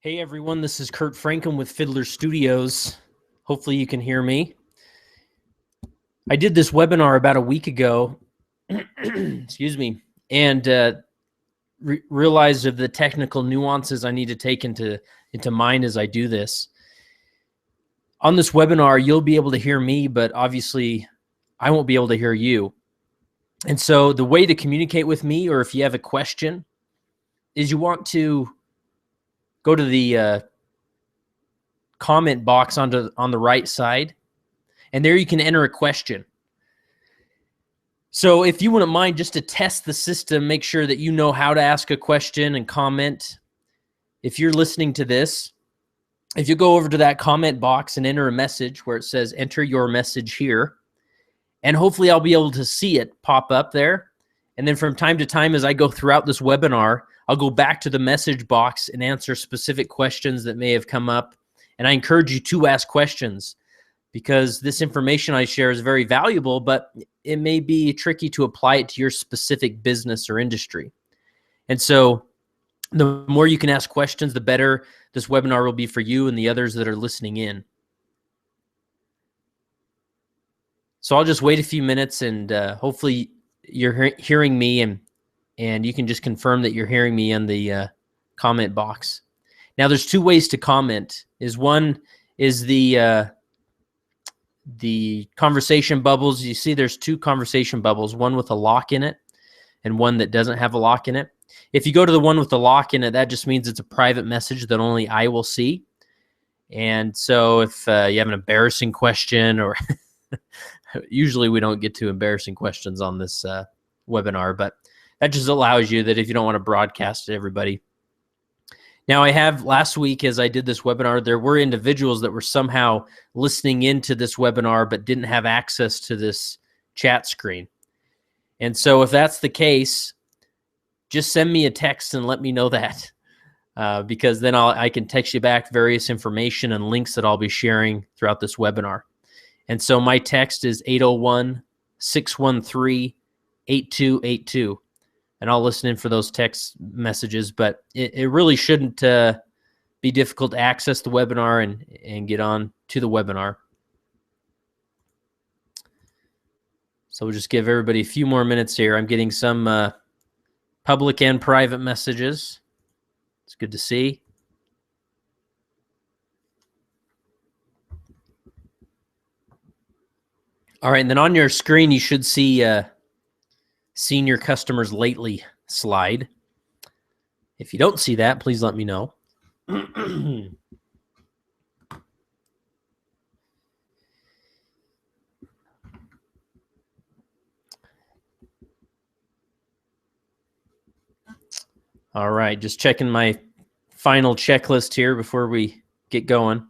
Hey everyone, this is Kurt Franken with Fiddler Studios. Hopefully you can hear me. I did this webinar about a week ago, excuse me, and realized of the technical nuances I need to take into mind as I do this. On this webinar, you'll be able to hear me, but obviously I won't be able to hear you. And so the way to communicate with me, or if you have a question, is you want to go to the comment box on the right side, and there you can enter a question. So if you wouldn't mind, just to test the system, make sure that you know how to ask a question and comment. If you're listening to this, if you go over to that comment box and enter a message where it says enter your message here, and hopefully I'll be able to see it pop up there. And then from time to time as I go throughout this webinar, I'll go back to the message box and answer specific questions that may have come up. And I encourage you to ask questions, because this information I share is very valuable, but it may be tricky to apply it to your specific business or industry. And so the more you can ask questions, the better this webinar will be for you and the others that are listening in. So I'll just wait a few minutes, and hopefully you're hearing me, and you can just confirm that you're hearing me in the comment box. Now, there's two ways to comment. One is the conversation bubbles. You see there's two conversation bubbles, one with a lock in it and one that doesn't have a lock in it. If you go to the one with the lock in it, that just means it's a private message that only I will see. And so if you have an embarrassing question, or usually we don't get to embarrassing questions on this webinar, but that just allows you that if you don't want to broadcast to everybody. Now, I have last week, as I did this webinar, there were individuals that were somehow listening into this webinar but didn't have access to this chat screen. And so if that's the case, just send me a text and let me know that, because then I can text you back various information and links that I'll be sharing throughout this webinar. And so my text is 801-613-8282. And I'll listen in for those text messages, but it really shouldn't be difficult to access the webinar and get on to the webinar. So we'll just give everybody a few more minutes here. I'm getting some public and private messages. It's good to see. All right, and then on your screen, you should see Senior Customers Lately slide. If you don't see that, please let me know. All right, just checking my final checklist here before we get going.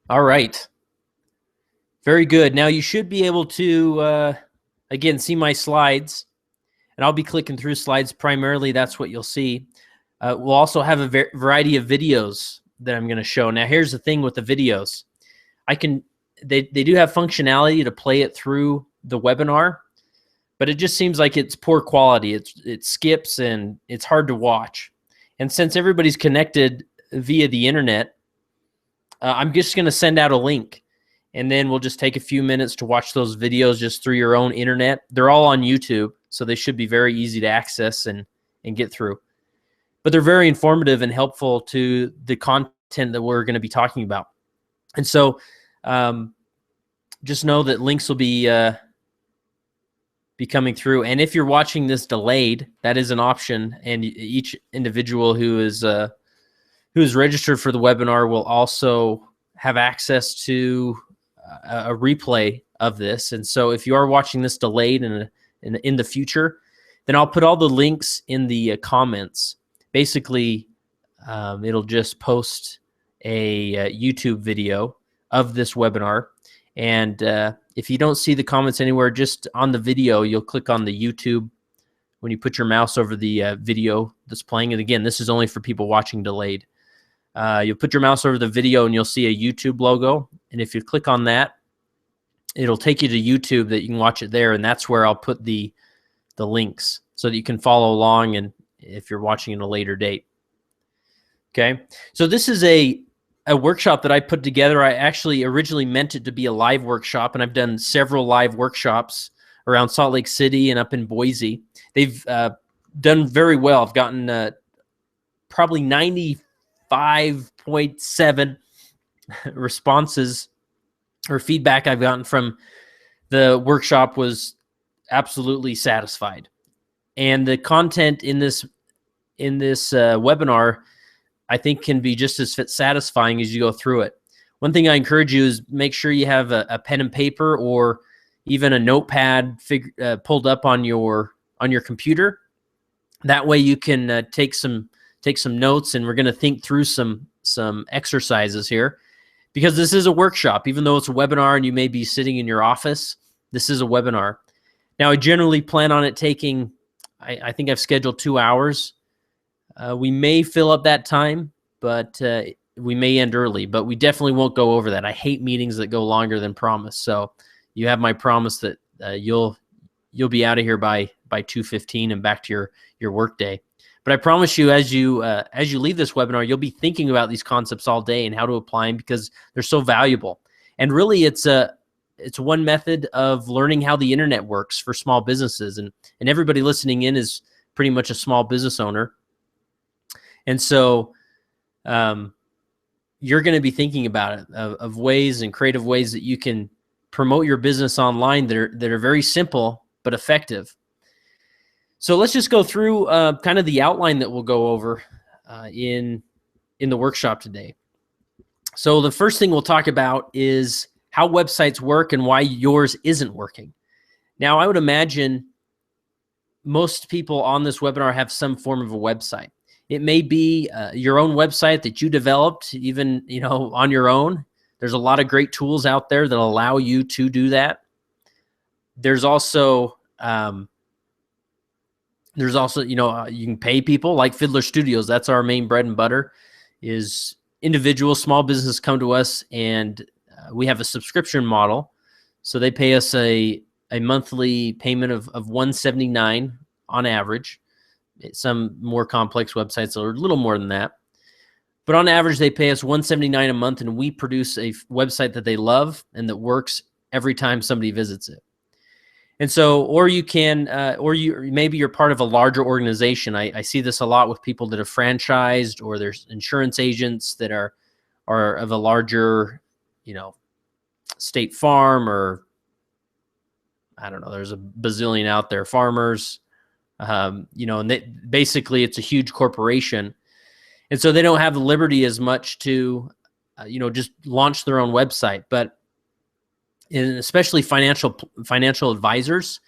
All right. Very good. Now you should be able to, again, see my slides. And I'll be clicking through slides primarily. That's what you'll see. We'll also have a variety of videos that I'm going to show. Now, here's the thing with the videos. They do have functionality to play it through the webinar, but it just seems like it's poor quality. It skips and it's hard to watch. And since everybody's connected via the internet, I'm just going to send out a link, and then we'll just take a few minutes to watch those videos just through your own internet. They're all on YouTube, so they should be very easy to access and get through. But they're very informative and helpful to the content that we're going to be talking about. And so just know that links will be coming through. And if you're watching this delayed, that is an option, and each individual who is registered for the webinar will also have access to a replay of this. And so if you are watching this delayed in the future, then I'll put all the links in the comments. Basically, it'll just post a YouTube video of this webinar, And if you don't see the comments anywhere, just on the video, you'll click on the YouTube when you put your mouse over the video that's playing. And again, this is only for people watching delayed. You'll put your mouse over the video and you'll see a YouTube logo. And if you click on that, it'll take you to YouTube that you can watch it there. And that's where I'll put the links so that you can follow along, and if you're watching at a later date. Okay, so this is a workshop that I put together. I actually originally meant it to be a live workshop, and I've done several live workshops around Salt Lake City and up in Boise. They've done very well. I've gotten probably 95.7 responses or feedback I've gotten from the workshop was absolutely satisfied. And the content in this webinar, I think, can be just as satisfying as you go through it. One thing I encourage you is make sure you have a pen and paper, or even a notepad pulled up on your computer. That way you can take some notes, and we're going to think through some exercises here, because this is a workshop. Even though it's a webinar and you may be sitting in your office, this is a webinar. Now, I generally plan on it taking, I think I've scheduled 2 hours. We may fill up that time, but we may end early, but we definitely won't go over that. I hate meetings that go longer than promised. So you have my promise that you'll be out of here by 2:15 and back to your work day. But I promise you, as you leave this webinar, you'll be thinking about these concepts all day and how to apply them, because they're so valuable. And really, it's one method of learning how the internet works for small businesses, and everybody listening in is pretty much a small business owner. And so you're going to be thinking about it, of ways and creative ways that you can promote your business online that are very simple but effective. So let's just go through kind of the outline that we'll go over in the workshop today. So the first thing we'll talk about is how websites work and why yours isn't working. Now, I would imagine most people on this webinar have some form of a website. It may be your own website that you developed, even on your own. There's a lot of great tools out there that allow you to do that. There's also you can pay people like Fiddler Studios. That's our main bread and butter. Is individuals, small businesses come to us, and we have a subscription model. So they pay us a monthly payment of $179 on average. Some more complex websites are a little more than that. But on average, they pay us $179 a month, and we produce a website that they love and that works every time somebody visits it. And so, or you can, maybe you're part of a larger organization. I see this a lot with people that have franchised, or there's insurance agents that are of a larger, State Farm, or I don't know, there's a bazillion out there, Farmers, and basically it's a huge corporation. And so they don't have the liberty as much to, just launch their own website. But especially financial advisors,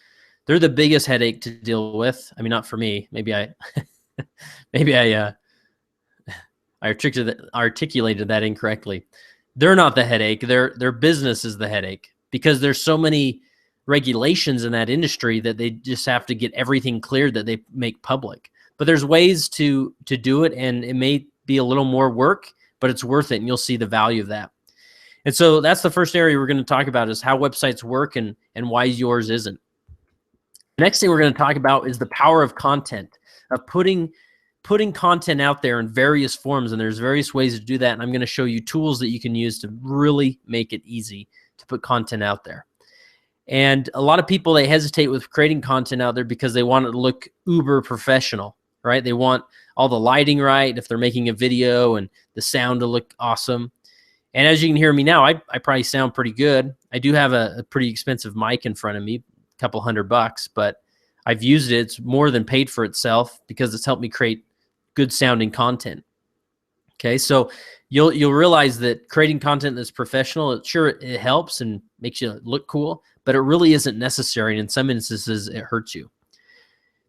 they're the biggest headache to deal with. I mean, not for me. Maybe I articulated that incorrectly. They're not the headache. Their business is the headache, because there's so many regulations in that industry that they just have to get everything cleared that they make public. But there's ways to do it, and it may be a little more work, but it's worth it, and you'll see the value of that. And so that's the first area we're going to talk about, is how websites work and why yours isn't. The next thing we're going to talk about is the power of content, of putting content out there in various forms. And there's various ways to do that. And I'm going to show you tools that you can use to really make it easy to put content out there. And a lot of people, they hesitate with creating content out there because they want it to look uber professional, right? They want all the lighting right if they're making a video, and the sound to look awesome. And as you can hear me now, I probably sound pretty good. I do have a pretty expensive mic in front of me, a couple $100, but I've used it. It's more than paid for itself, because it's helped me create good sounding content. Okay, so you'll realize that creating content that's professional, it helps and makes you look cool, but it really isn't necessary. And in some instances, it hurts you.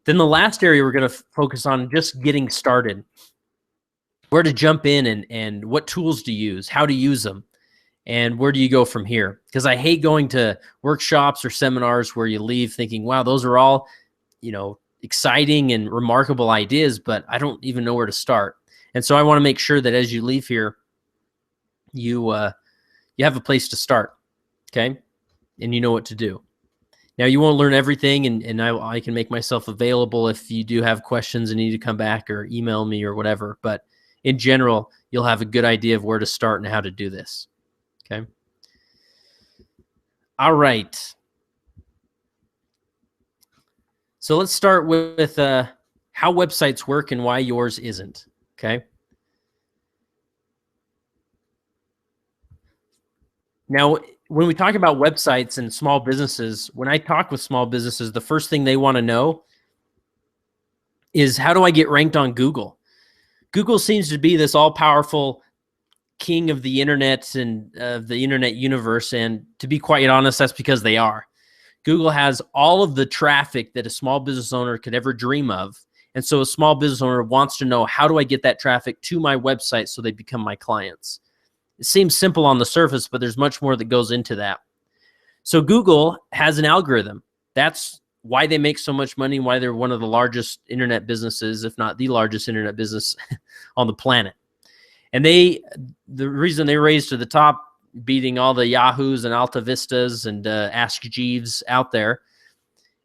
Then the last area we're going to focus on, just getting started. Where to jump in, and what tools to use, how to use them. And where do you go from here? Because I hate going to workshops or seminars where you leave thinking, wow, those are all, exciting and remarkable ideas, but I don't even know where to start. And so I want to make sure that as you leave here, you have a place to start, okay? And you know what to do. Now, you won't learn everything, and I can make myself available if you do have questions and need to come back or email me or whatever. But in general, you'll have a good idea of where to start and how to do this, okay? All right. So let's start with how websites work and why yours isn't, okay? Now, when we talk about websites and small businesses, when I talk with small businesses, the first thing they want to know is, how do I get ranked on Google? Google seems to be this all-powerful king of the internet and of the internet universe, and to be quite honest, that's because they are. Google has all of the traffic that a small business owner could ever dream of. And so a small business owner wants to know, how do I get that traffic to my website so they become my clients? It seems simple on the surface, but there's much more that goes into that. So Google has an algorithm. That's why they make so much money, why they're one of the largest internet businesses, if not the largest internet business on the planet. And the reason they raised to the top, beating all the Yahoos and Alta Vistas and Ask Jeeves out there,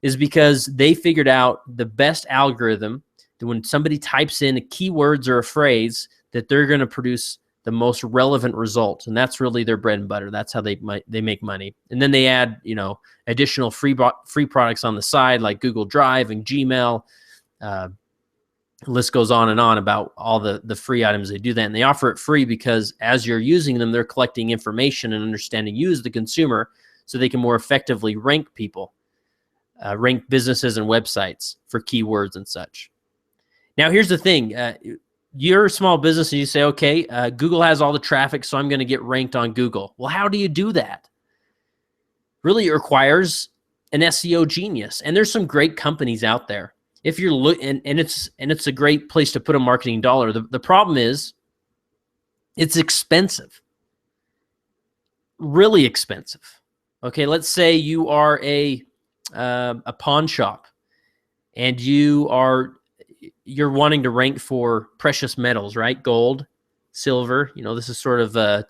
is because they figured out the best algorithm that when somebody types in keywords or a phrase, that they're going to produce the most relevant result. And that's really their bread and butter. That's how they make money. And then they add, additional free products on the side, like Google Drive and Gmail. The list goes on and on about all the free items. They do that, and they offer it free because as you're using them, they're collecting information and understanding you as the consumer, so they can more effectively rank people, rank businesses and websites for keywords and such. Now, here's the thing. You're a small business and you say, okay, Google has all the traffic, so I'm going to get ranked on Google. Well, how do you do that? Really, it requires an SEO genius, and there's some great companies out there. If you're looking, and it's a great place to put a marketing dollar. The problem is, it's expensive, really expensive. Okay, let's say you are a pawn shop, and you're wanting to rank for precious metals, right? Gold, silver. This is sort of the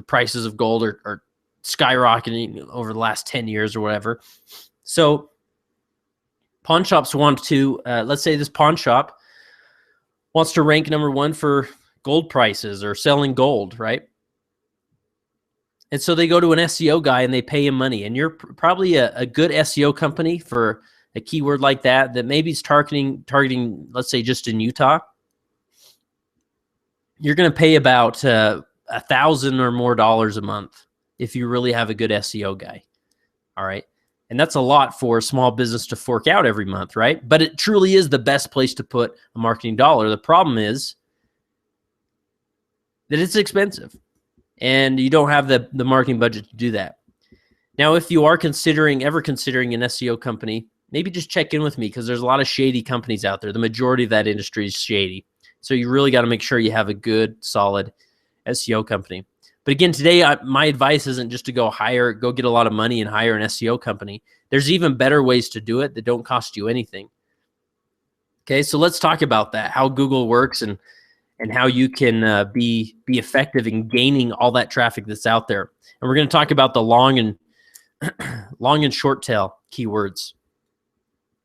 prices of gold are skyrocketing over the last 10 years or whatever. So pawn shops want to, let's say this pawn shop wants to rank number one for gold prices or selling gold, right? And so they go to an SEO guy and they pay him money. And you're probably a good SEO company for a keyword like that maybe is targeting, let's say, just in Utah. You're going to pay about $1,000 or more a month if you really have a good SEO guy. All right. And that's a lot for a small business to fork out every month, right? But it truly is the best place to put a marketing dollar. The problem is that it's expensive, and you don't have the marketing budget to do that. Now, if you are ever considering an SEO company, maybe just check in with me, because there's a lot of shady companies out there. The majority of that industry is shady. So you really got to make sure you have a good, solid SEO company. But again, today, my advice isn't just to go get a lot of money and hire an SEO company. There's even better ways to do it that don't cost you anything. Okay, so let's talk about that, how Google works and how you can be effective in gaining all that traffic that's out there. And we're going to talk about the long and short tail keywords.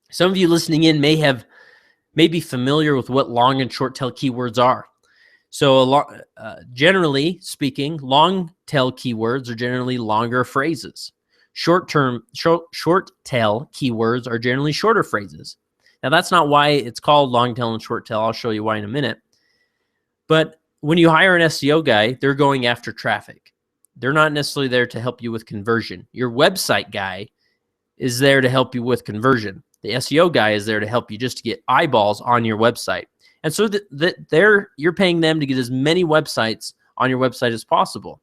Some of you listening in may be familiar with what long and short tail keywords are. So generally speaking, long tail keywords are generally longer phrases. Short tail keywords are generally shorter phrases. Now, that's not why it's called long tail and short tail. I'll show you why in a minute. But when you hire an SEO guy, they're going after traffic. They're not necessarily there to help you with conversion. Your website guy is there to help you with conversion. The SEO guy is there to help you just to get eyeballs on your website. And so you're paying them to get as many websites on your website as possible.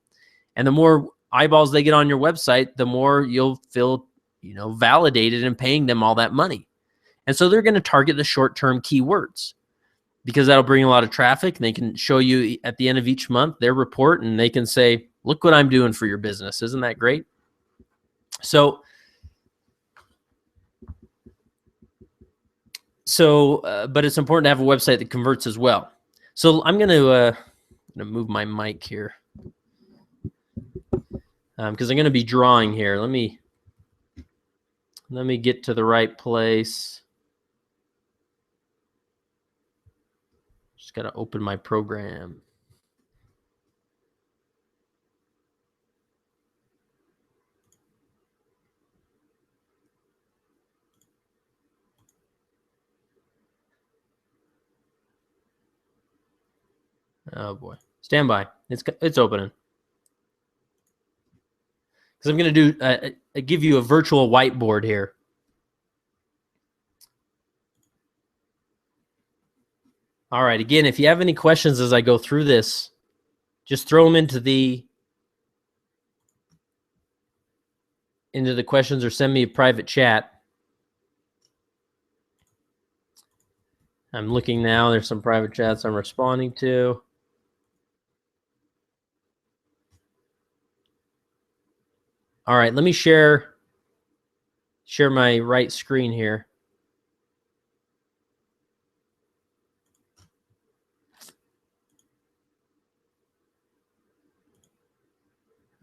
And the more eyeballs they get on your website, the more you'll feel, validated in paying them all that money. And so they're going to target the short-term keywords, because that'll bring a lot of traffic. And they can show you at the end of each month their report, and they can say, Look what I'm doing for your business. Isn't that great? So but it's important to have a website that converts as well. So I'm going to move my mic here because I'm going to be drawing here. Let me get to the right place. Just got to open my program. Oh boy, stand by. It's opening. Because I'm going to give you a virtual whiteboard here. All right. Again, if you have any questions as I go through this, just throw them into the questions or send me a private chat. I'm looking now. There's some private chats I'm responding to. All right, let me share my right screen here.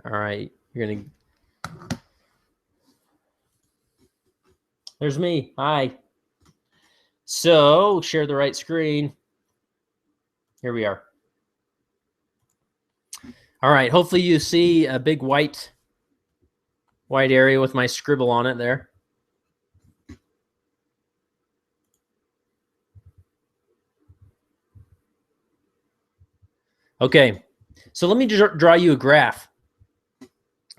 All right, there's me. Hi. So share the right screen. Here we are. All right, hopefully you see a big white area with my scribble on it there. Okay, so let me draw you a graph,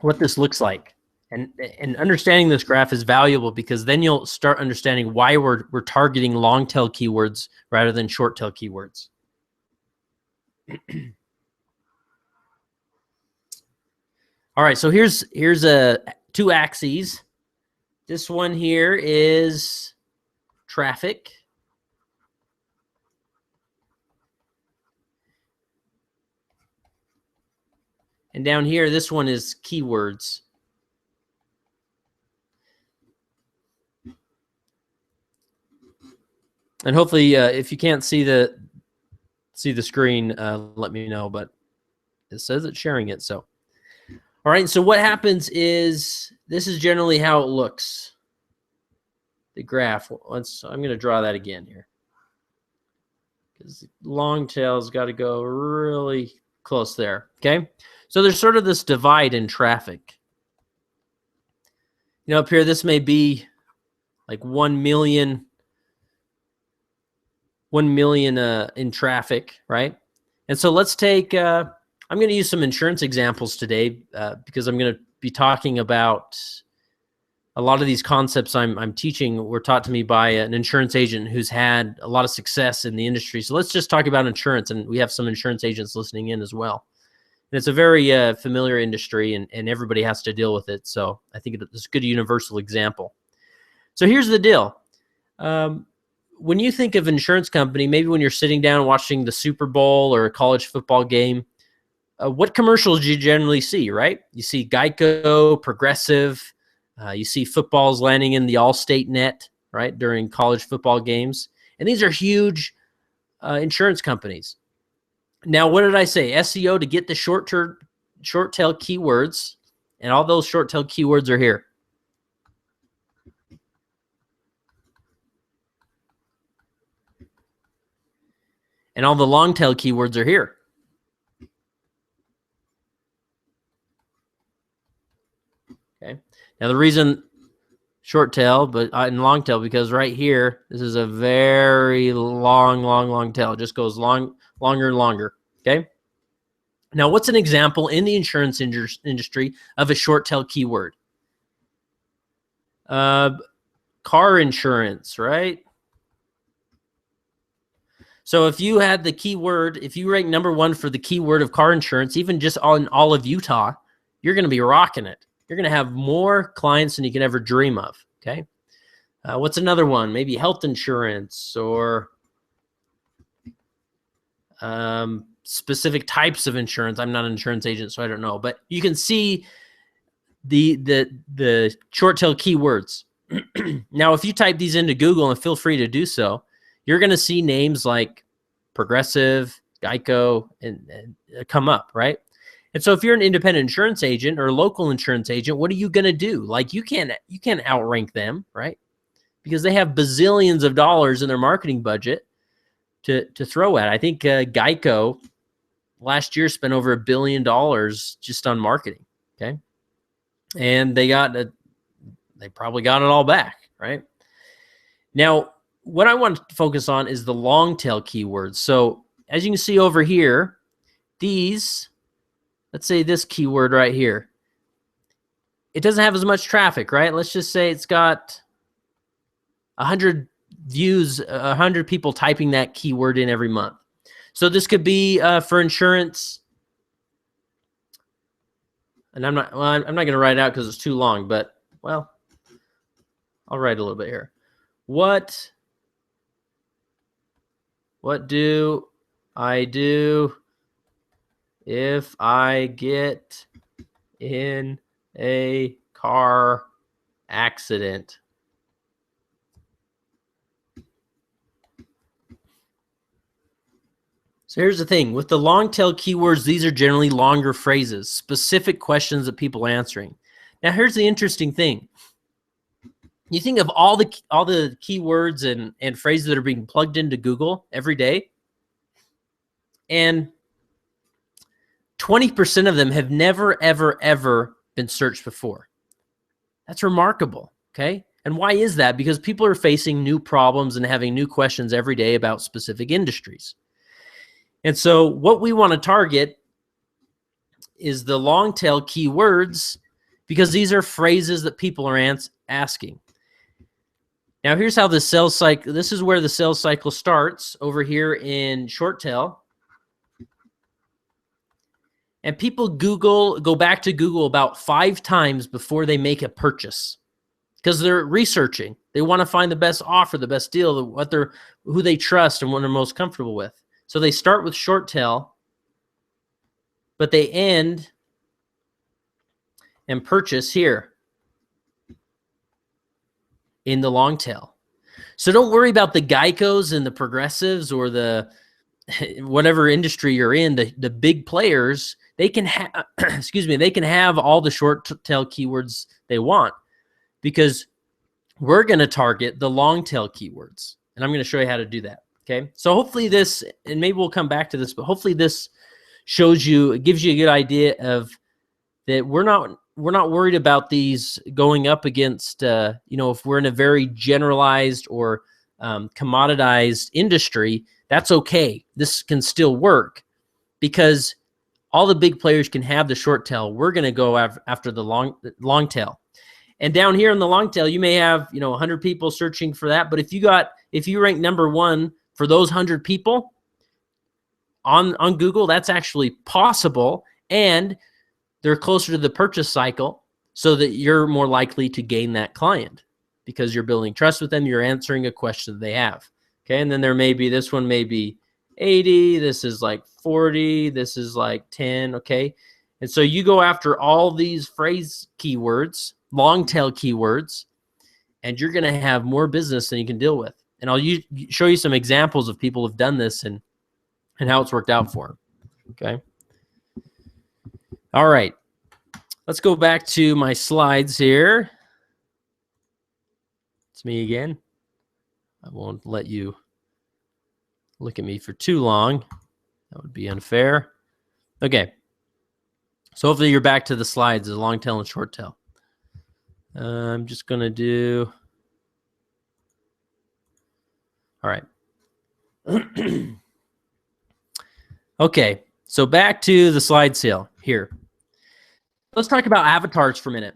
what this looks like. And understanding this graph is valuable because then you'll start understanding why we're targeting long tail keywords rather than short tail keywords. All right, so here's two axes. This one here is traffic. And down here, this one is keywords. And hopefully, if you can't see the screen, let me know. But it says it's sharing it. So, all right. So what happens is this is generally how it looks. The graph. I'm going to draw that again here because long tail's got to go really close there. Okay. So there's sort of this divide in traffic. You know, up here, this may be like 1 million in traffic, right? And so let's take, I'm going to use some insurance examples today because I'm going to be talking about a lot of these concepts I'm teaching were taught to me by an insurance agent who's had a lot of success in the industry. So let's just talk about insurance, and we have some insurance agents listening in as well. And it's a very familiar industry, and everybody has to deal with it. So I think it's a good universal example. So here's the deal. When you think of insurance company, maybe when you're sitting down watching the Super Bowl or a college football game, what commercials do you generally see, right? You see Geico, Progressive, you see footballs landing in the Allstate net, right, during college football games. And these are huge insurance companies. Now, what did I say? SEO to get the short tail keywords, and all those short tail keywords are here. And all the long tail keywords are here. Okay. Now the reason short tail, but in long tail, because right here, this is a very long tail. It just goes longer and longer. Okay. Now, what's an example in the insurance industry of a short tail keyword? Car insurance, right? So if you had the keyword, if you rank #1 for the keyword of car insurance, even just on all of Utah, you're going to be rocking it. You're going to have more clients than you can ever dream of. Okay. What's another one? Maybe health insurance or specific types of insurance. I'm not an insurance agent, so I don't know. But you can see the short tail keywords. Now, if you type these into Google, and feel free to do so, you're going to see names like Progressive, Geico, and come up, right? And so if you're an independent insurance agent or a local insurance agent, what are you going to do? Like you can't outrank them, right? Because they have bazillions of dollars in their marketing budget to throw at. I think Geico last year spent over $1 billion just on marketing, okay? And they probably got it all back, right? Now, what I want to focus on is the long tail keywords. So as you can see over here, let's say this keyword right here, it doesn't have as much traffic, right? Let's just say it's got 100 views, 100 people typing that keyword in every month. So this could be for insurance. And I'm not going to write it out because it's too long, but well, I'll write a little bit here. What do I do if I get in a car accident? So here's the thing. With the long tail keywords, these are generally longer phrases, specific questions that people are answering. Now, here's the interesting thing. You think of all the keywords and phrases that are being plugged into Google every day, and 20% of them have never, ever, ever been searched before. That's remarkable, okay? And why is that? Because people are facing new problems and having new questions every day about specific industries. And so what we want to target is the long tail keywords, because these are phrases that people are asking. Now, here's how the sales cycle, this is where the sales cycle starts over here in short tail. And people go back to Google about 5 times before they make a purchase, because they're researching. They want to find the best offer, the best deal, who they trust and what they're most comfortable with. So they start with short tail, but they end and purchase here in the long tail. So don't worry about the Geicos and the Progressives or the whatever industry you're in. The big players, they can have they can have all the short tail keywords they want, because we're going to target the long tail keywords, and I'm going to show you how to do that. Okay, so hopefully this, and maybe we'll come back to this, but hopefully this gives you a good idea of that we're not worried about these going up against, if we're in a very generalized or commoditized industry, that's okay. This can still work because all the big players can have the short tail. We're going to go after the long tail. And down here in the long tail, you may have 100 people searching for that. But if you rank number 1 for those 100 people on Google, that's actually possible, and they're closer to the purchase cycle, so that you're more likely to gain that client because you're building trust with them. You're answering a question that they have. Okay, and then this one may be 80. This is like 40. This is like 10. Okay, and so you go after all these phrase keywords, long tail keywords, and you're going to have more business than you can deal with. And I'll show you some examples of people who've done this and how it's worked out for them. Okay. All right. Let's go back to my slides here. It's me again. I won't let you look at me for too long. That would be unfair. Okay. So hopefully you're back to the slides, the long tail and short tail. I'm just going to do... All right. Okay, so back to the slide sale here. Let's talk about avatars for a minute.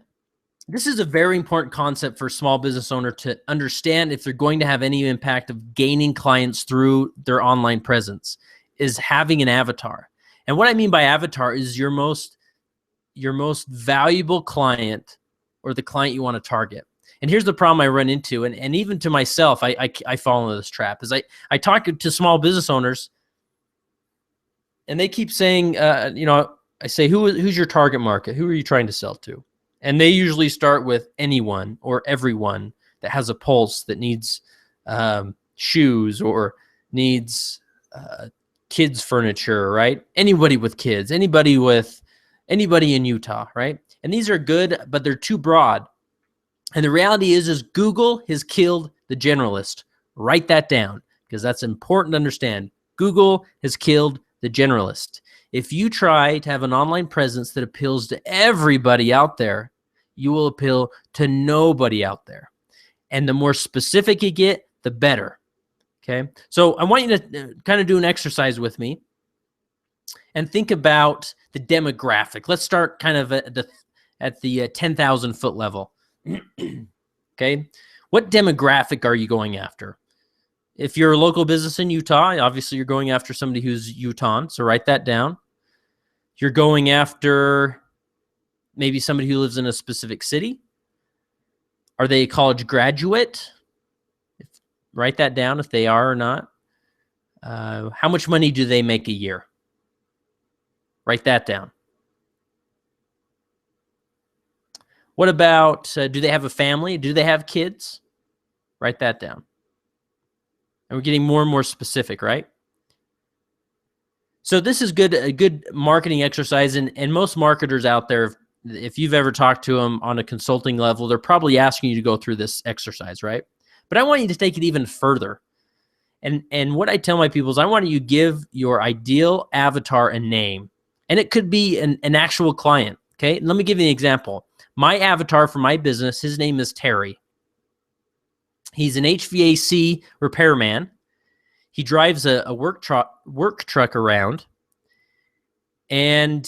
This is a very important concept for a small business owner to understand if they're going to have any impact of gaining clients through their online presence, is having an avatar. And what I mean by avatar is your most valuable client, or the client you want to target. And here's the problem I run into, and even to myself, I fall into this trap, is I talk to small business owners, And they keep saying, I say, who's your target market? Who are you trying to sell to? And they usually start with anyone or everyone that has a pulse, that needs shoes or needs kids furniture, right? Anybody with kids, anybody in Utah, right? And these are good, but they're too broad. And the reality is Google has killed the generalist. Write that down, because that's important to understand. Google has killed the generalist. If you try to have an online presence that appeals to everybody out there, you will appeal to nobody out there. And the more specific you get, the better. Okay? So I want you to kind of do an exercise with me and think about the demographic. Let's start kind of at the 10,000 foot level. Okay? What demographic are you going after? If you're a local business in Utah, obviously you're going after somebody who's Utahn, so write that down. You're going after maybe somebody who lives in a specific city. Are they a college graduate? Write that down if they are or not. How much money do they make a year? Write that down. What about, do they have a family? Do they have kids? Write that down. And we're getting more and more specific, right? So this is a good marketing exercise. And most marketers out there, if you've ever talked to them on a consulting level, they're probably asking you to go through this exercise, right? But I want you to take it even further. And what I tell my people is I want you to give your ideal avatar a name. And it could be an actual client, okay? Let me give you an example. My avatar for my business, his name is Terry. He's an HVAC repairman. He drives a work truck around, and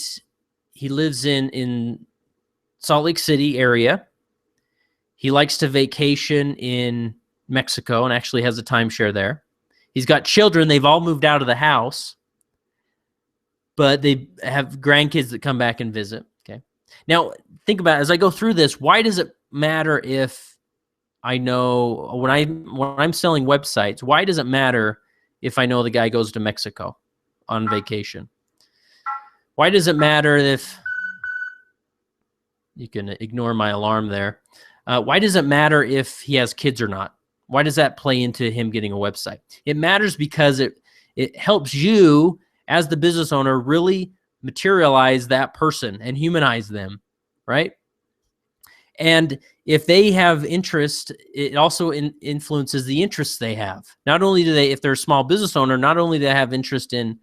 he lives in Salt Lake City area. He likes to vacation in Mexico and actually has a timeshare there. He's got children. They've all moved out of the house, but they have grandkids that come back and visit. Okay. Now, think about it. As I go through this, why does it matter if I know when I'm selling websites, why does it matter if I know the guy goes to Mexico on vacation? Why does it matter if you can ignore my alarm there? Why does it matter if he has kids or not? Why does that play into him getting a website? It matters because it helps you as the business owner really materialize that person and humanize them, right? And if they have interest, it also influences the interests they have. Not only do they, if they're a small business owner, not only do they have interest in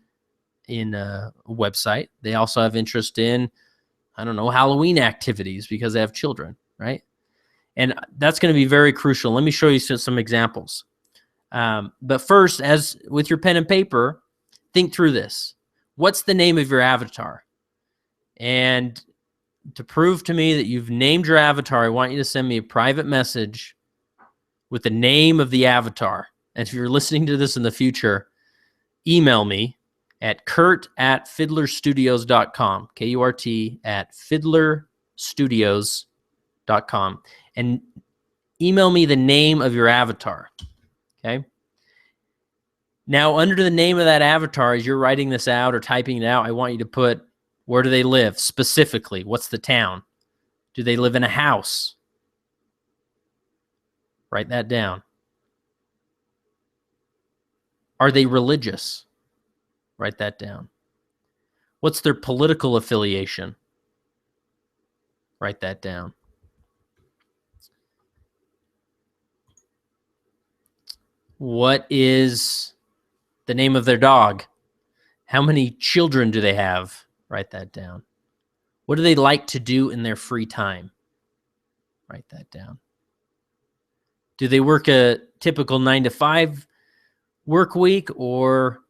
a website, they also have interest in, I don't know, Halloween activities because they have children, right? And that's going to be very crucial. Let me show you some examples. But first, as with your pen and paper, think through this. What's the name of your avatar? And to prove to me that you've named your avatar, I want you to send me a private message with the name of the avatar. And if you're listening to this in the future, email me at kurt@fiddlerstudios.com, kurt@fiddlerstudios.com, and email me the name of your avatar, okay? Now, under the name of that avatar, as you're writing this out or typing it out, I want you to put, where do they live specifically? What's the town? Do they live in a house? Write that down. Are they religious? Write that down. What's their political affiliation? Write that down. What is the name of their dog? How many children do they have? Write that down. What do they like to do in their free time? Write that down. Do they work a typical 9-to-5 work week, or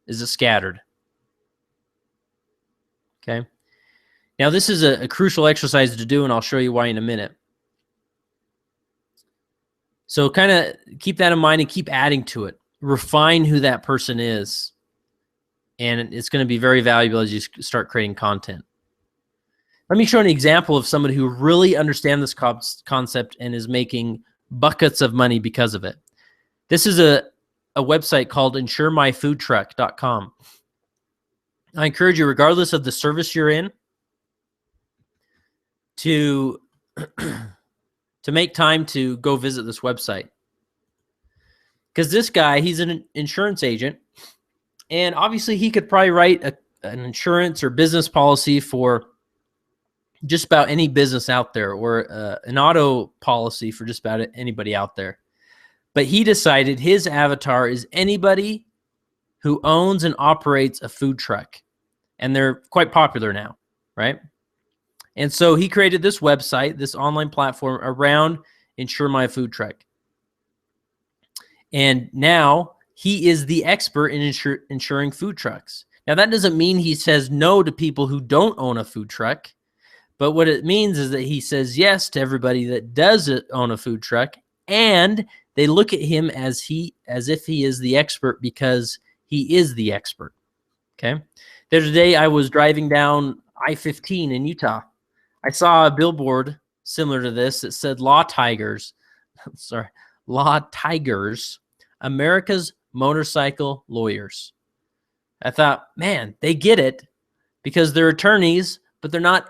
is it scattered? Okay. Now, this is a crucial exercise to do, and I'll show you why in a minute. So kind of keep that in mind and keep adding to it. Refine who that person is. And it's going to be very valuable as you start creating content. Let me show an example of somebody who really understands this concept and is making buckets of money because of it. This is a website called insuremyfoodtruck.com. I encourage you, regardless of the service you're in, to make time to go visit this website. Because this guy, he's an insurance agent, and obviously he could probably write an insurance or business policy for just about any business out there, or an auto policy for just about anybody out there. But he decided his avatar is anybody who owns and operates a food truck. And they're quite popular now, right? And so he created this website, this online platform around Insure My Food Truck. And now he is the expert in insuring food trucks. Now, that doesn't mean he says no to people who don't own a food truck. But what it means is that he says yes to everybody that does own a food truck, and they look at him as if he is the expert because he is the expert. Okay. The other day I was driving down I-15 in Utah. I saw a billboard similar to this that said Law Tigers, America's Motorcycle Lawyers. I thought, man, they get it, because they're attorneys, but they're not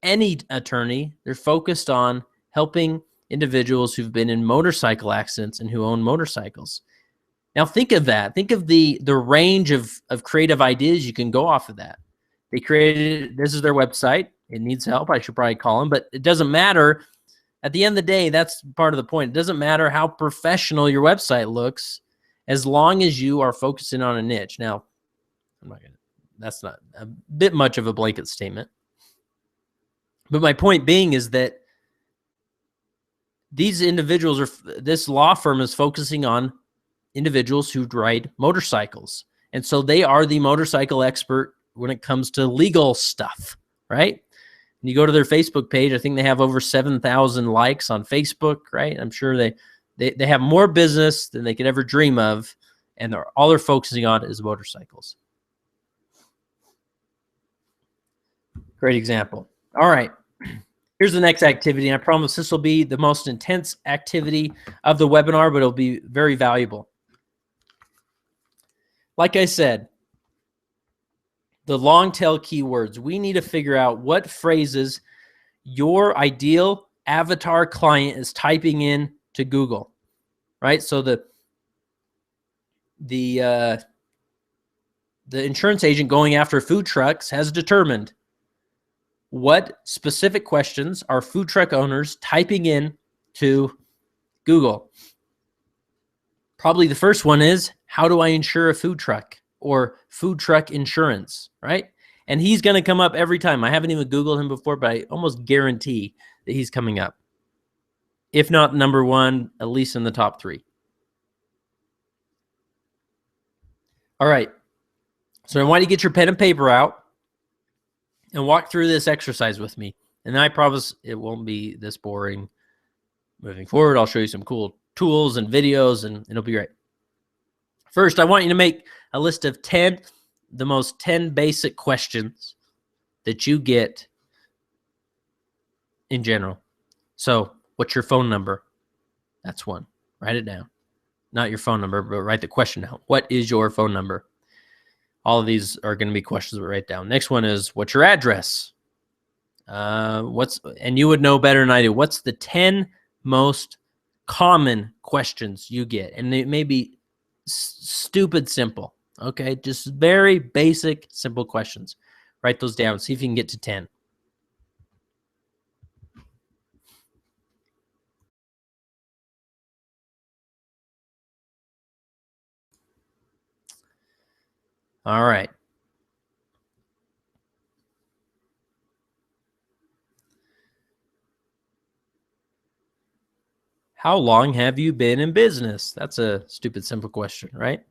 any attorney. They're focused on helping individuals who've been in motorcycle accidents and who own motorcycles. Now think of that. Think of the range of creative ideas you can go off of that. They created, this is their website. It needs help. I should probably call them, but it doesn't matter. At the end of the day, that's part of the point. It doesn't matter how professional your website looks, as long as you are focusing on a niche. Now, that's not a bit much of a blanket statement. But my point being is that these individuals this law firm is focusing on individuals who ride motorcycles. And so they are the motorcycle expert when it comes to legal stuff, right? And you go to their Facebook page, I think they have over 7,000 likes on Facebook, right? I'm sure they have more business than they could ever dream of, and all they're focusing on is motorcycles. Great example. All right. Here's the next activity, and I promise this will be the most intense activity of the webinar, but it'll be very valuable. Like I said, the long tail keywords. We need to figure out what phrases your ideal avatar client is typing in to Google, right? So the insurance agent going after food trucks has determined what specific questions are food truck owners typing in to Google. Probably the first one is, how do I insure a food truck, or food truck insurance, right? And he's going to come up every time. I haven't even Googled him before, but I almost guarantee that he's coming up. If not number one, at least in the top 3. All right. So I want you to get your pen and paper out and walk through this exercise with me. And I promise it won't be this boring moving forward. I'll show you some cool tools and videos, and it'll be great. First, I want you to make a list of the most 10 basic questions that you get in general. So, what's your phone number? That's one. Write it down. Not your phone number, but write the question down. What is your phone number? All of these are going to be questions that write down. Next one is, what's your address? And you would know better than I do. What's the 10 most common questions you get? And they may be stupid simple. Okay, just very basic, simple questions. Write those down. See if you can get to 10. All right. How long have you been in business? That's a stupid, simple question, right?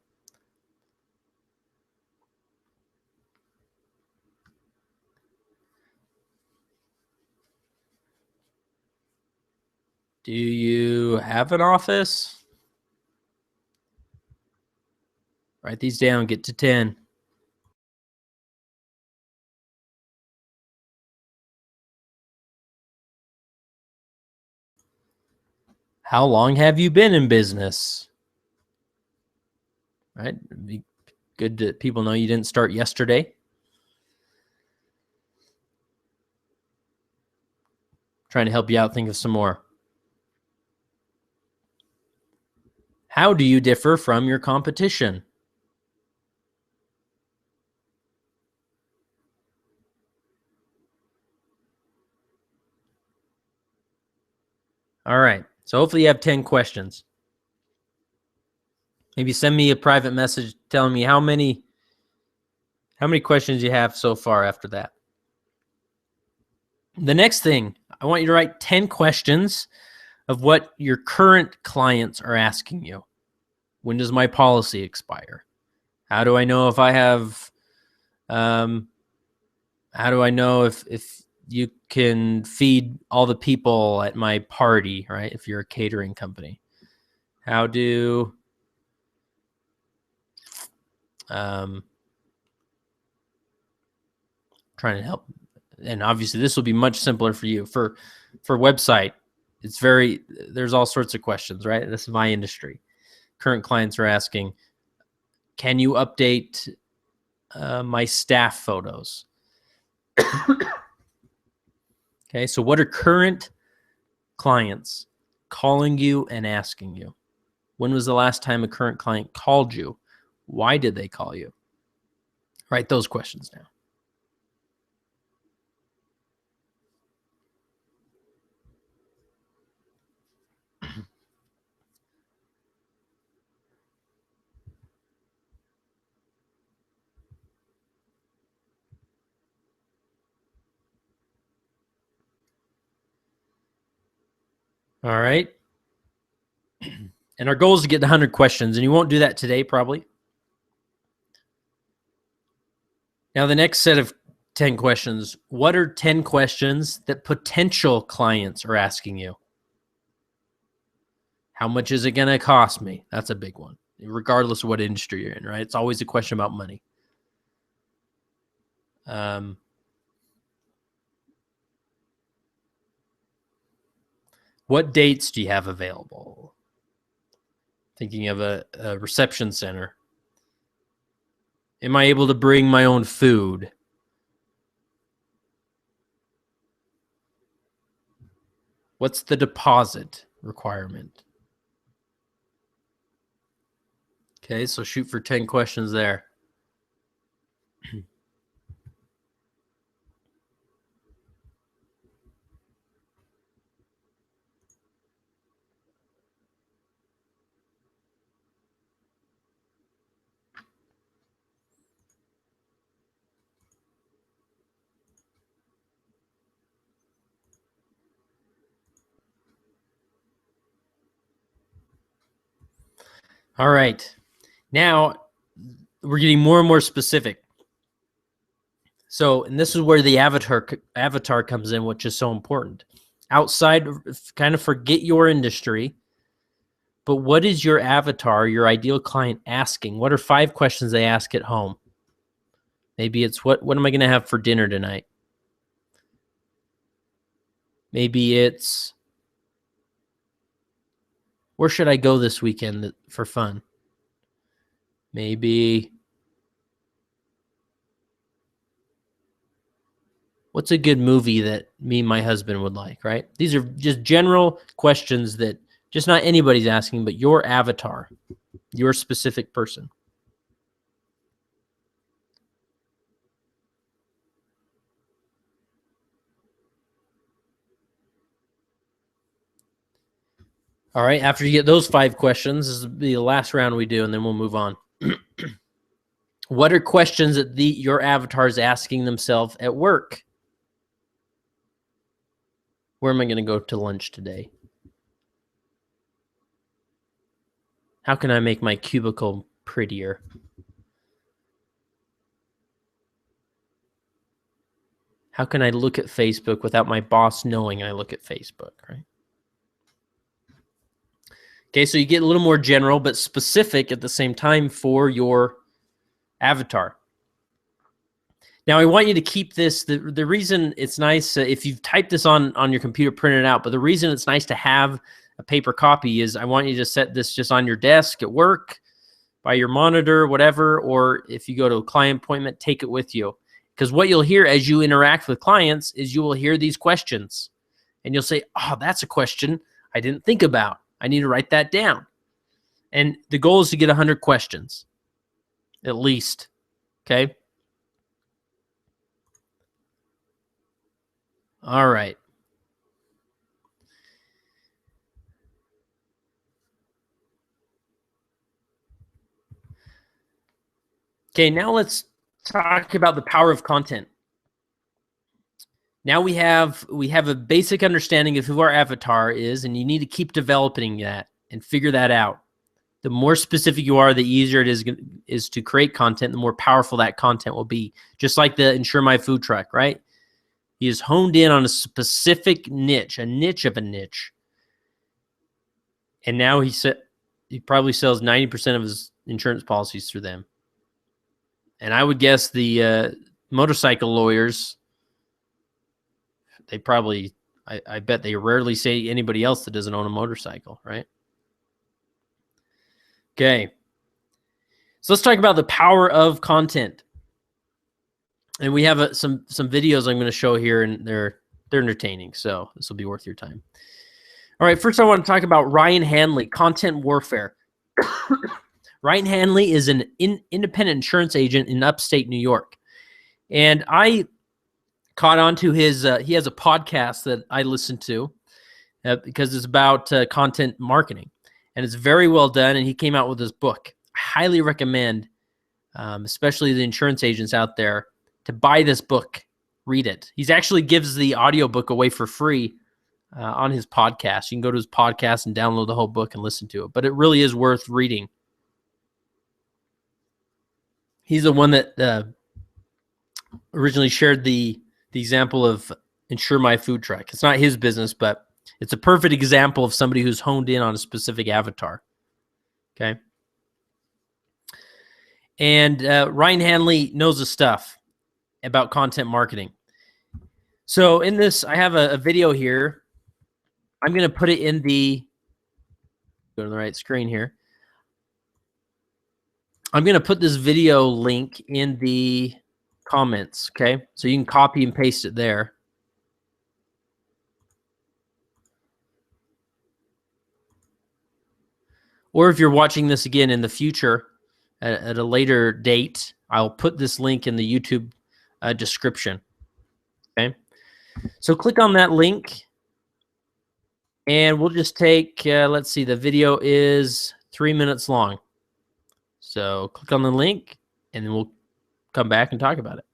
Do you have an office? Write these down, get to 10. How long have you been in business? Right? It'd be good that people know you didn't start yesterday. Trying to help you out. Think of some more. How do you differ from your competition? All right. So hopefully you have 10 questions. Maybe send me a private message telling me how many questions you have so far after that. The next thing, I want you to write 10 questions of what your current clients are asking you. When does my policy expire? How do I know if I have, how do I know if you can feed all the people at my party, right? If you're a catering company. How do, trying to help. And obviously this will be much simpler for you. For website, it's there's all sorts of questions, right? This is my industry. Current clients are asking, can you update my staff photos? Okay, so what are current clients calling you and asking you? When was the last time a current client called you? Why did they call you? Write those questions down. All right. And our goal is to get to 100 questions, and you won't do that today, probably. Now, the next set of 10 questions. What are 10 questions that potential clients are asking you? How much is it going to cost me? That's a big one, regardless of what industry you're in, right? It's always a question about money. What dates do you have available? Thinking of a reception center. Am I able to bring my own food? What's the deposit requirement? Okay, so shoot for 10 questions there. All right. Now we're getting more and more specific. So, and this is where the avatar comes in, which is so important. Outside, kind of forget your industry, but what is your avatar, your ideal client asking? What are 5 questions they ask at home? Maybe it's what am I going to have for dinner tonight? Maybe it's where should I go this weekend for fun? Maybe what's a good movie that me and my husband would like, right? These are just general questions that just not anybody's asking, but your avatar, your specific person. All right, after you get those 5 questions, this will be the last round we do, and then we'll move on. What are questions that your avatar is asking themselves at work? Where am I going to go to lunch today? How can I make my cubicle prettier? How can I look at Facebook without my boss knowing I look at Facebook, right? Okay, so you get a little more general, but specific at the same time for your avatar. Now, I want you to keep this. The reason it's nice, if you've typed this on your computer, print it out, but the reason it's nice to have a paper copy is I want you to set this just on your desk at work, by your monitor, whatever, or if you go to a client appointment, take it with you. Because what you'll hear as you interact with clients is you will hear these questions. And you'll say, oh, that's a question I didn't think about. I need to write that down. And the goal is to get 100 questions, at least. Okay. All right. Okay, now let's talk about the power of content. Now we have a basic understanding of who our avatar is, and you need to keep developing that and figure that out. The more specific you are, the easier it is to create content, the more powerful that content will be. Just like the Insure My Food Truck, right? He is honed in on a specific niche, a niche of a niche. And now he probably sells 90% of his insurance policies through them. And I would guess the motorcycle lawyers, they probably, I bet they rarely say anybody else that doesn't own a motorcycle, right? Okay. So let's talk about the power of content. And we have some videos I'm going to show here, and they're entertaining. So this will be worth your time. All right. First, I want to talk about Ryan Hanley, content warfare. Ryan Hanley is an independent insurance agent in upstate New York. And I caught on to his, he has a podcast that I listen to because it's about content marketing. And it's very well done. And he came out with this book. I highly recommend, especially the insurance agents out there, to buy this book, read it. He actually gives the audiobook away for free on his podcast. You can go to his podcast and download the whole book and listen to it. But it really is worth reading. He's the one that originally shared the example of Insure My Food Truck. It's not his business, but it's a perfect example of somebody who's honed in on a specific avatar. Okay. And Ryan Hanley knows his stuff about content marketing. So in this, I have a video here. I'm going to put it in go to the right screen here. I'm going to put this video link in the comments. Okay. So you can copy and paste it there. Or if you're watching this again in the future at a later date, I'll put this link in the YouTube description. Okay. So click on that link and we'll just take, let's see, the video is 3 minutes long. So click on the link and then we'll come back and talk about it.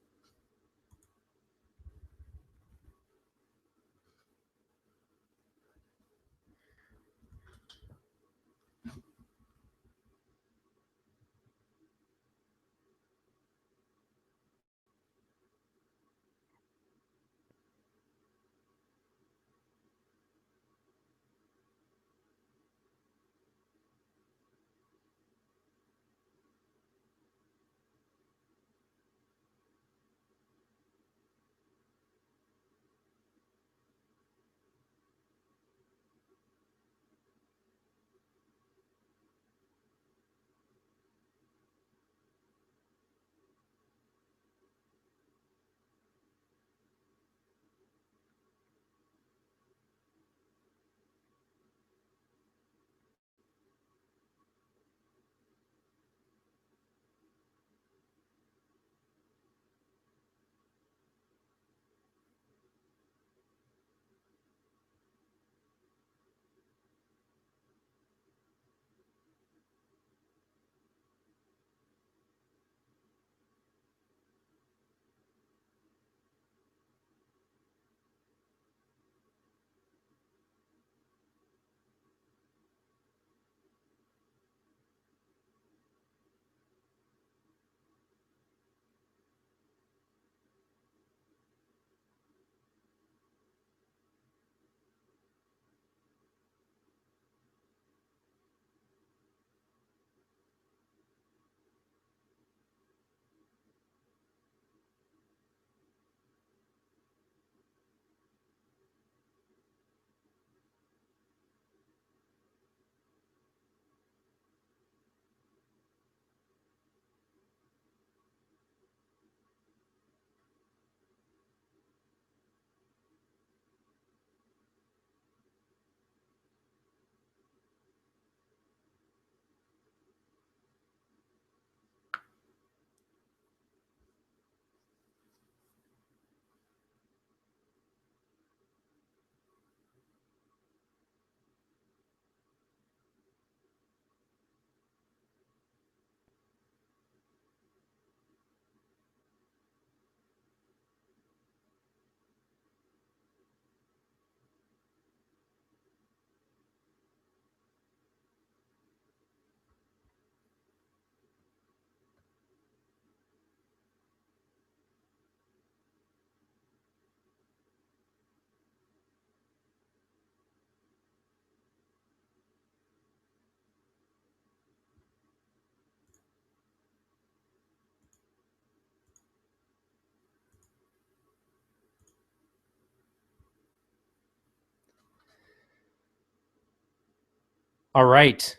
All right.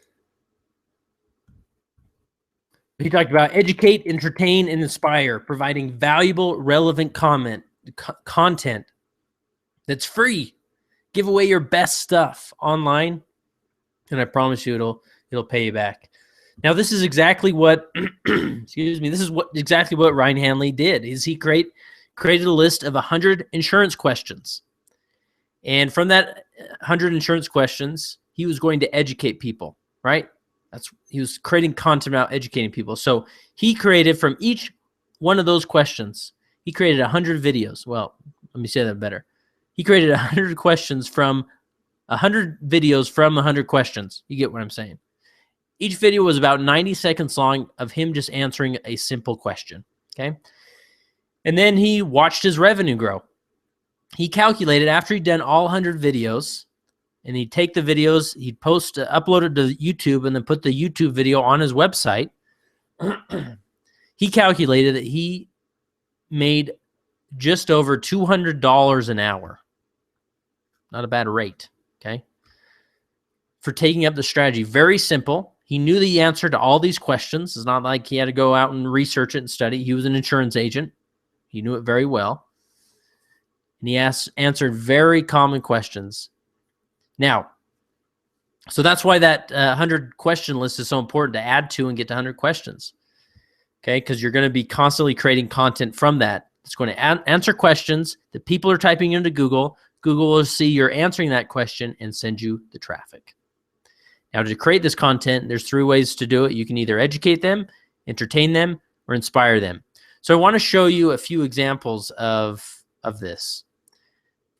He talked about educate, entertain, and inspire, providing valuable, relevant content that's free. Give away your best stuff online, and I promise you it'll pay you back. Now, this is exactly what excuse me. This is exactly what Ryan Hanley did. Is he created a list of 100 insurance questions, and from that 100 insurance questions, he was going to educate people. Right? He was creating content about educating people. So he created from each one of those questions. He created 100 videos. Well, let me say that better. He created 100 questions from 100 videos from 100 questions. You get what I'm saying? Each video was about 90 seconds long of him just answering a simple question. Okay. And then he watched his revenue grow. He calculated after he'd done all 100 videos, and he'd take the videos, he'd upload it to YouTube, and then put the YouTube video on his website. He calculated that he made just over $200 an hour. Not a bad rate, okay? For taking up the strategy. Very simple. He knew the answer to all these questions. It's not like he had to go out and research it and study. He was an insurance agent. He knew it very well. And he answered very common questions. Now, so that's why that 100 question list is so important to add to and get to 100 questions. Okay, because you're going to be constantly creating content from that. It's going to answer questions that people are typing into Google. Google will see you're answering that question and send you the traffic. Now, to create this content, there's 3 ways to do it. You can either educate them, entertain them, or inspire them. So I want to show you a few examples of this.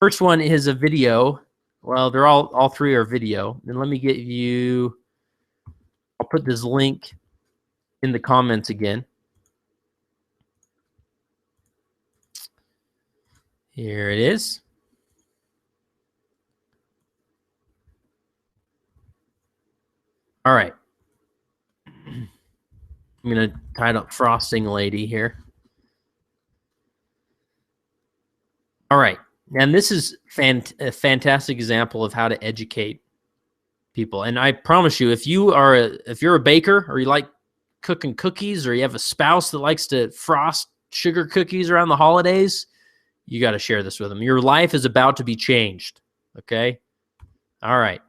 First one is a video. Well, they're all 3 are video. And let me get you, I'll put this link in the comments again. Here it is. All right. I'm going to title up Frosting Lady here. All right. And this is a fantastic example of how to educate people. And I promise you, if you're a baker, or you like cooking cookies, or you have a spouse that likes to frost sugar cookies around the holidays, you got to share this with them. Your life is about to be changed. Okay? All right.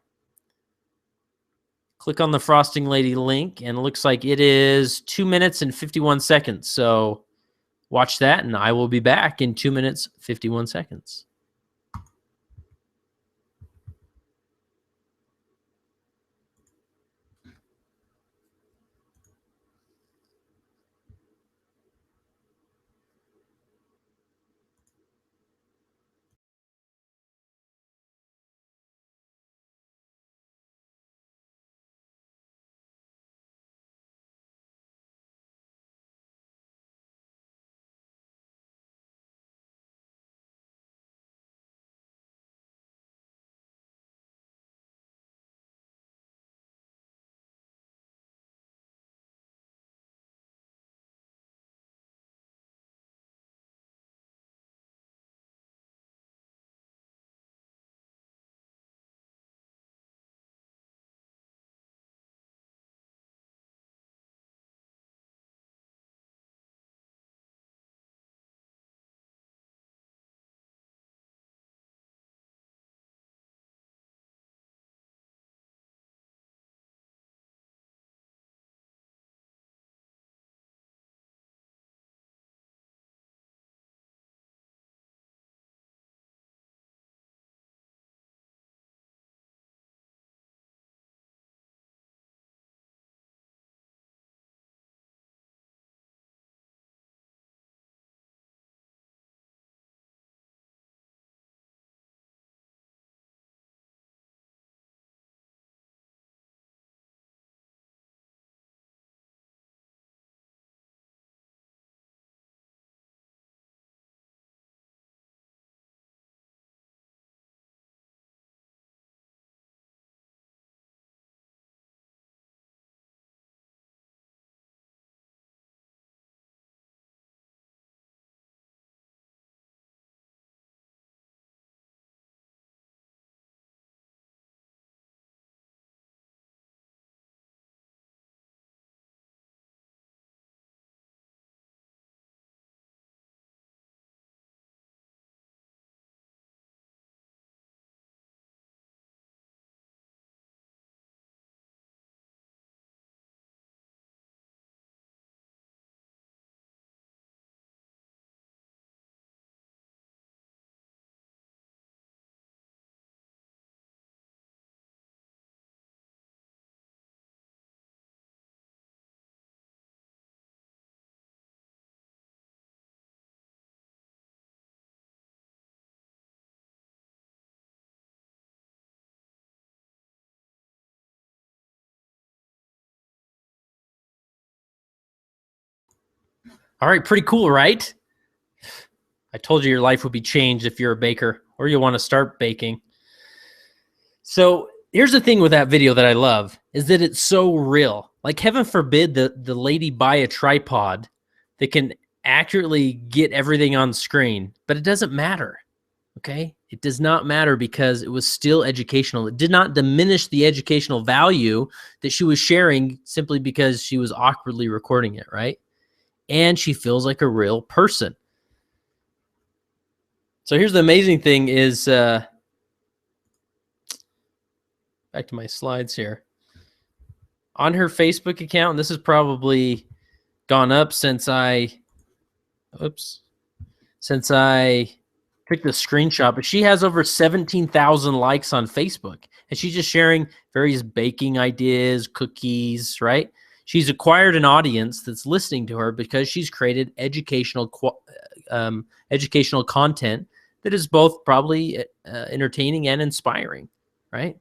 Click on the Frosting Lady link, and it looks like it is 2 minutes and 51 seconds. So watch that, and I will be back in 2 minutes, 51 seconds. All right, pretty cool, right? I told you your life would be changed if you're a baker or you want to start baking. So here's the thing with that video that I love is that it's so real. Like heaven forbid the lady buy a tripod that can accurately get everything on screen, but it doesn't matter. Okay. It does not matter because it was still educational. It did not diminish the educational value that she was sharing simply because she was awkwardly recording it. Right. And she feels like a real person. So here's the amazing thing is, back to my slides here. On her Facebook account, and this has probably gone up since I took the screenshot, but she has over 17,000 likes on Facebook, and she's just sharing various baking ideas, cookies, right? She's acquired an audience that's listening to her because she's created educational content that is both probably entertaining and inspiring, right?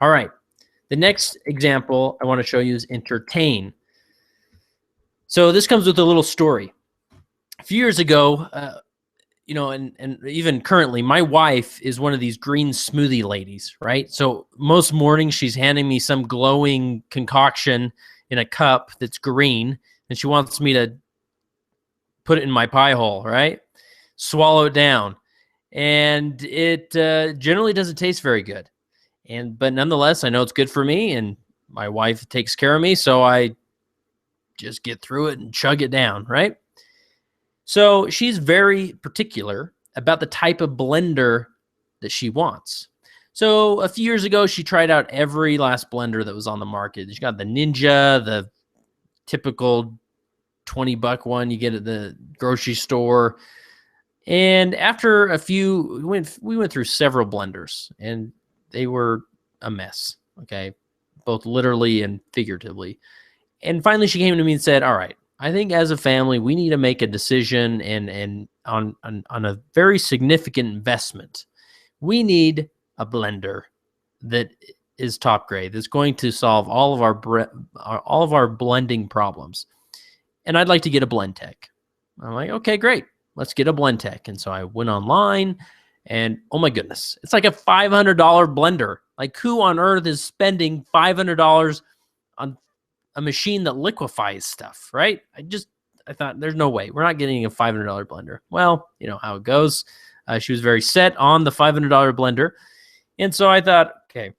All right. The next example I want to show you is entertain. So this comes with a little story. A few years ago, and even currently, my wife is one of these green smoothie ladies, right? So most mornings she's handing me some glowing concoction in a cup that's green, and she wants me to put it in my pie hole, right? Swallow it down. And it generally doesn't taste very good. But nonetheless, I know it's good for me, and my wife takes care of me, so I just get through it and chug it down, right? So she's very particular about the type of blender that she wants. So a few years ago, she tried out every last blender that was on the market. She got the Ninja, the typical $20 one you get at the grocery store. And after a few, we went through several blenders, and they were a mess. Okay, both literally and figuratively. And finally, she came to me and said, "All right, I think as a family, we need to make a decision and on a very significant investment. We need a blender that is top grade, that's going to solve all of our blending problems. And I'd like to get a blend tech." I'm like, "Okay, great. Let's get a blend tech." And so I went online, and oh my goodness, it's like a $500 blender. Like, who on earth is spending $500 on a machine that liquefies stuff, right? I thought there's no way we're not getting a $500 blender. Well, you know how it goes. She was very set on the $500 blender. And so I thought, okay,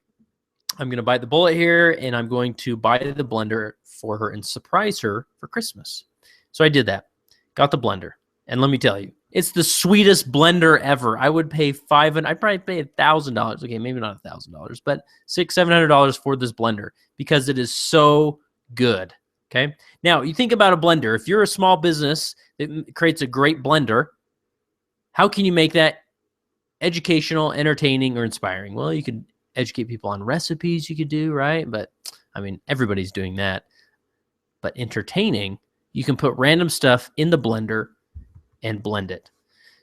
I'm going to bite the bullet here, and I'm going to buy the blender for her and surprise her for Christmas. So I did that, got the blender. And let me tell you, it's the sweetest blender ever. I would pay I'd probably pay $1,000. Okay, maybe not $1,000, but $700 for this blender because it is so good. Okay. Now you think about a blender. If you're a small business that creates a great blender, how can you make that educational, entertaining, or inspiring? Well, you could educate people on recipes you could do, right? But I mean, everybody's doing that. But entertaining, you can put random stuff in the blender and blend it.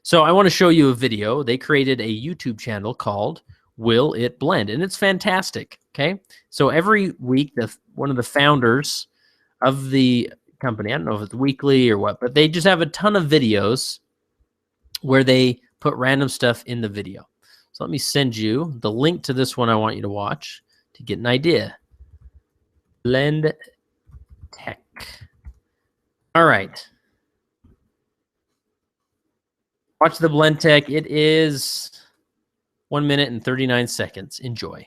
So I want to show you a video. They created a YouTube channel called Will It Blend? And it's fantastic. Okay. So every week, one of the founders of the company, I don't know if it's weekly or what, but they just have a ton of videos where they put random stuff in the video. So let me send you the link to this one I want you to watch to get an idea. Blend Tech. All right. Watch the Blend Tech. It is 1 minute and 39 seconds. Enjoy.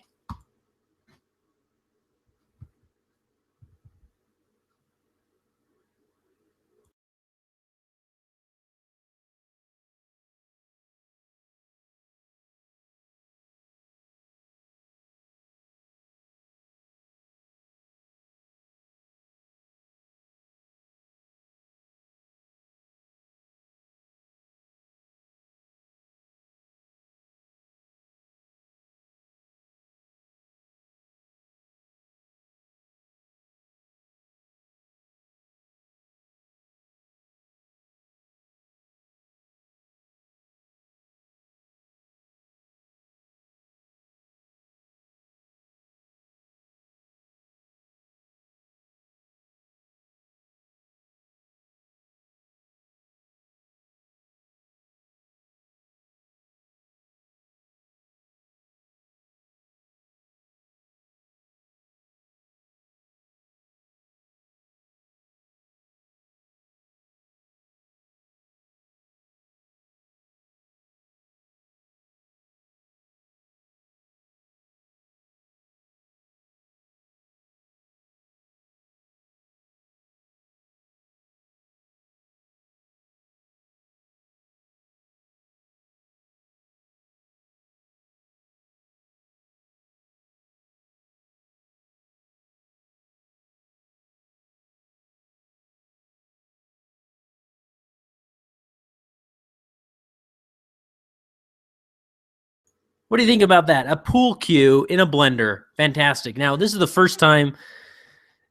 What do you think about that? A pool cue in a blender. Fantastic. Now, this is the first time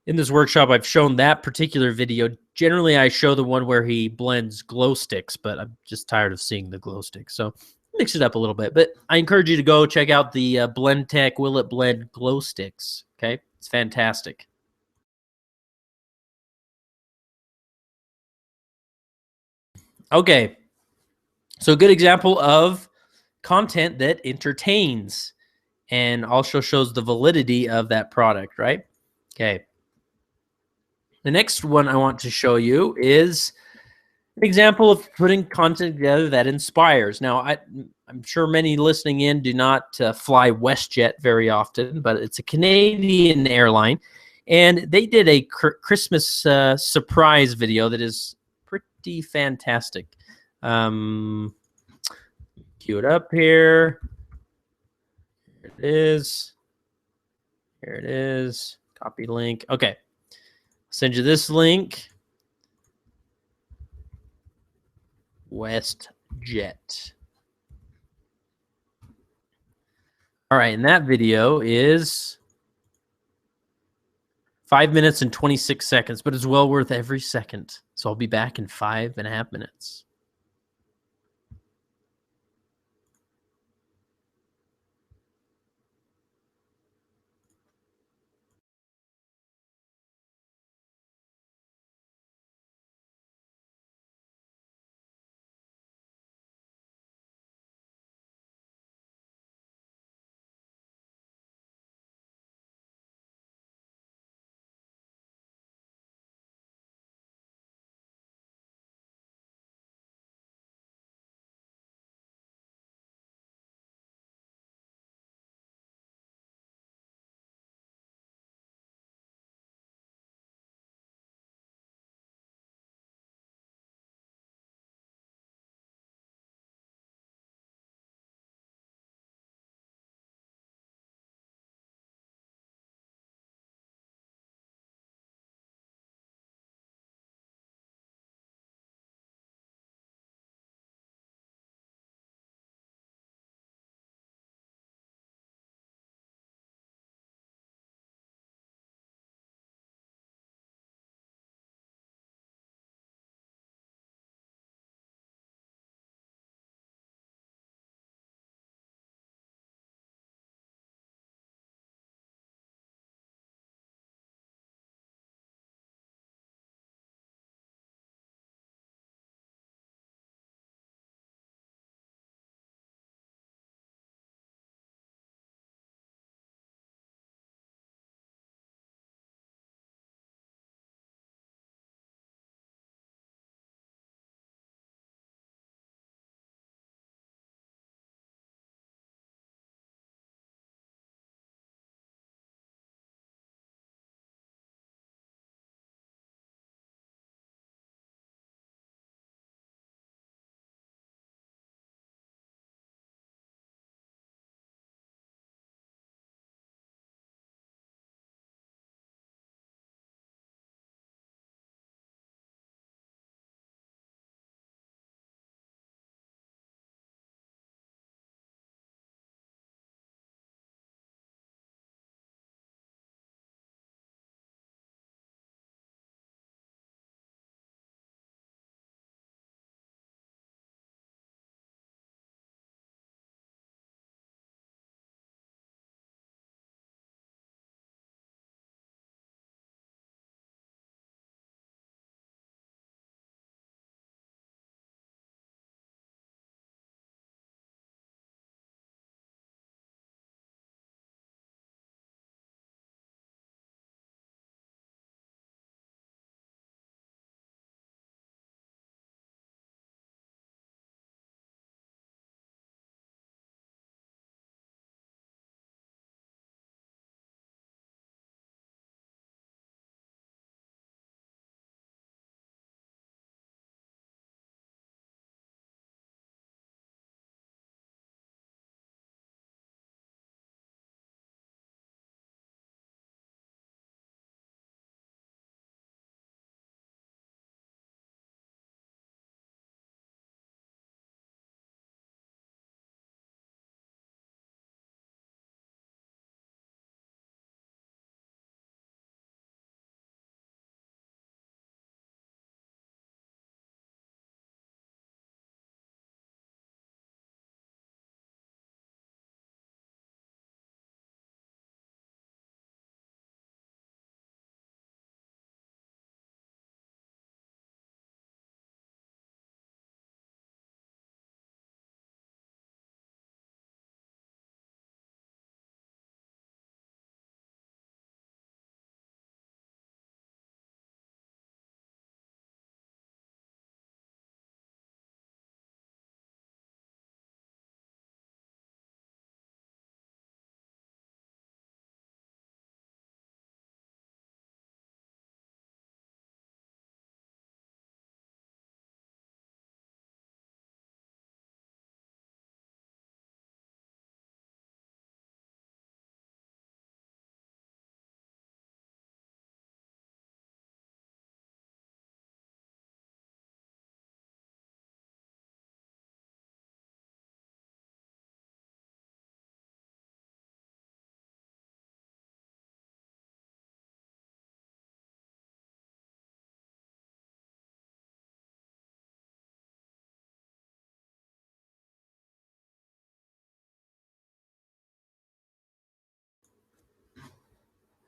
in this workshop I've shown that particular video. Generally, I show the one where he blends glow sticks, but I'm just tired of seeing the glow sticks. So mix it up a little bit. But I encourage you to go check out the Blend Tech Will It Blend glow sticks. Okay, it's fantastic. Okay, so a good example of content that entertains and also shows the validity of that product, right? Okay. The next one I want to show you is an example of putting content together that inspires. Now, I'm sure many listening in do not fly WestJet very often, but it's a Canadian airline, and they did a Christmas surprise video that is pretty fantastic. Cue it up here. Here it is. Here it is. Copy link. Okay. Send you this link. WestJet. All right, and that video is 5 minutes and 26 seconds, but it's well worth every second. So I'll be back in 5.5 minutes.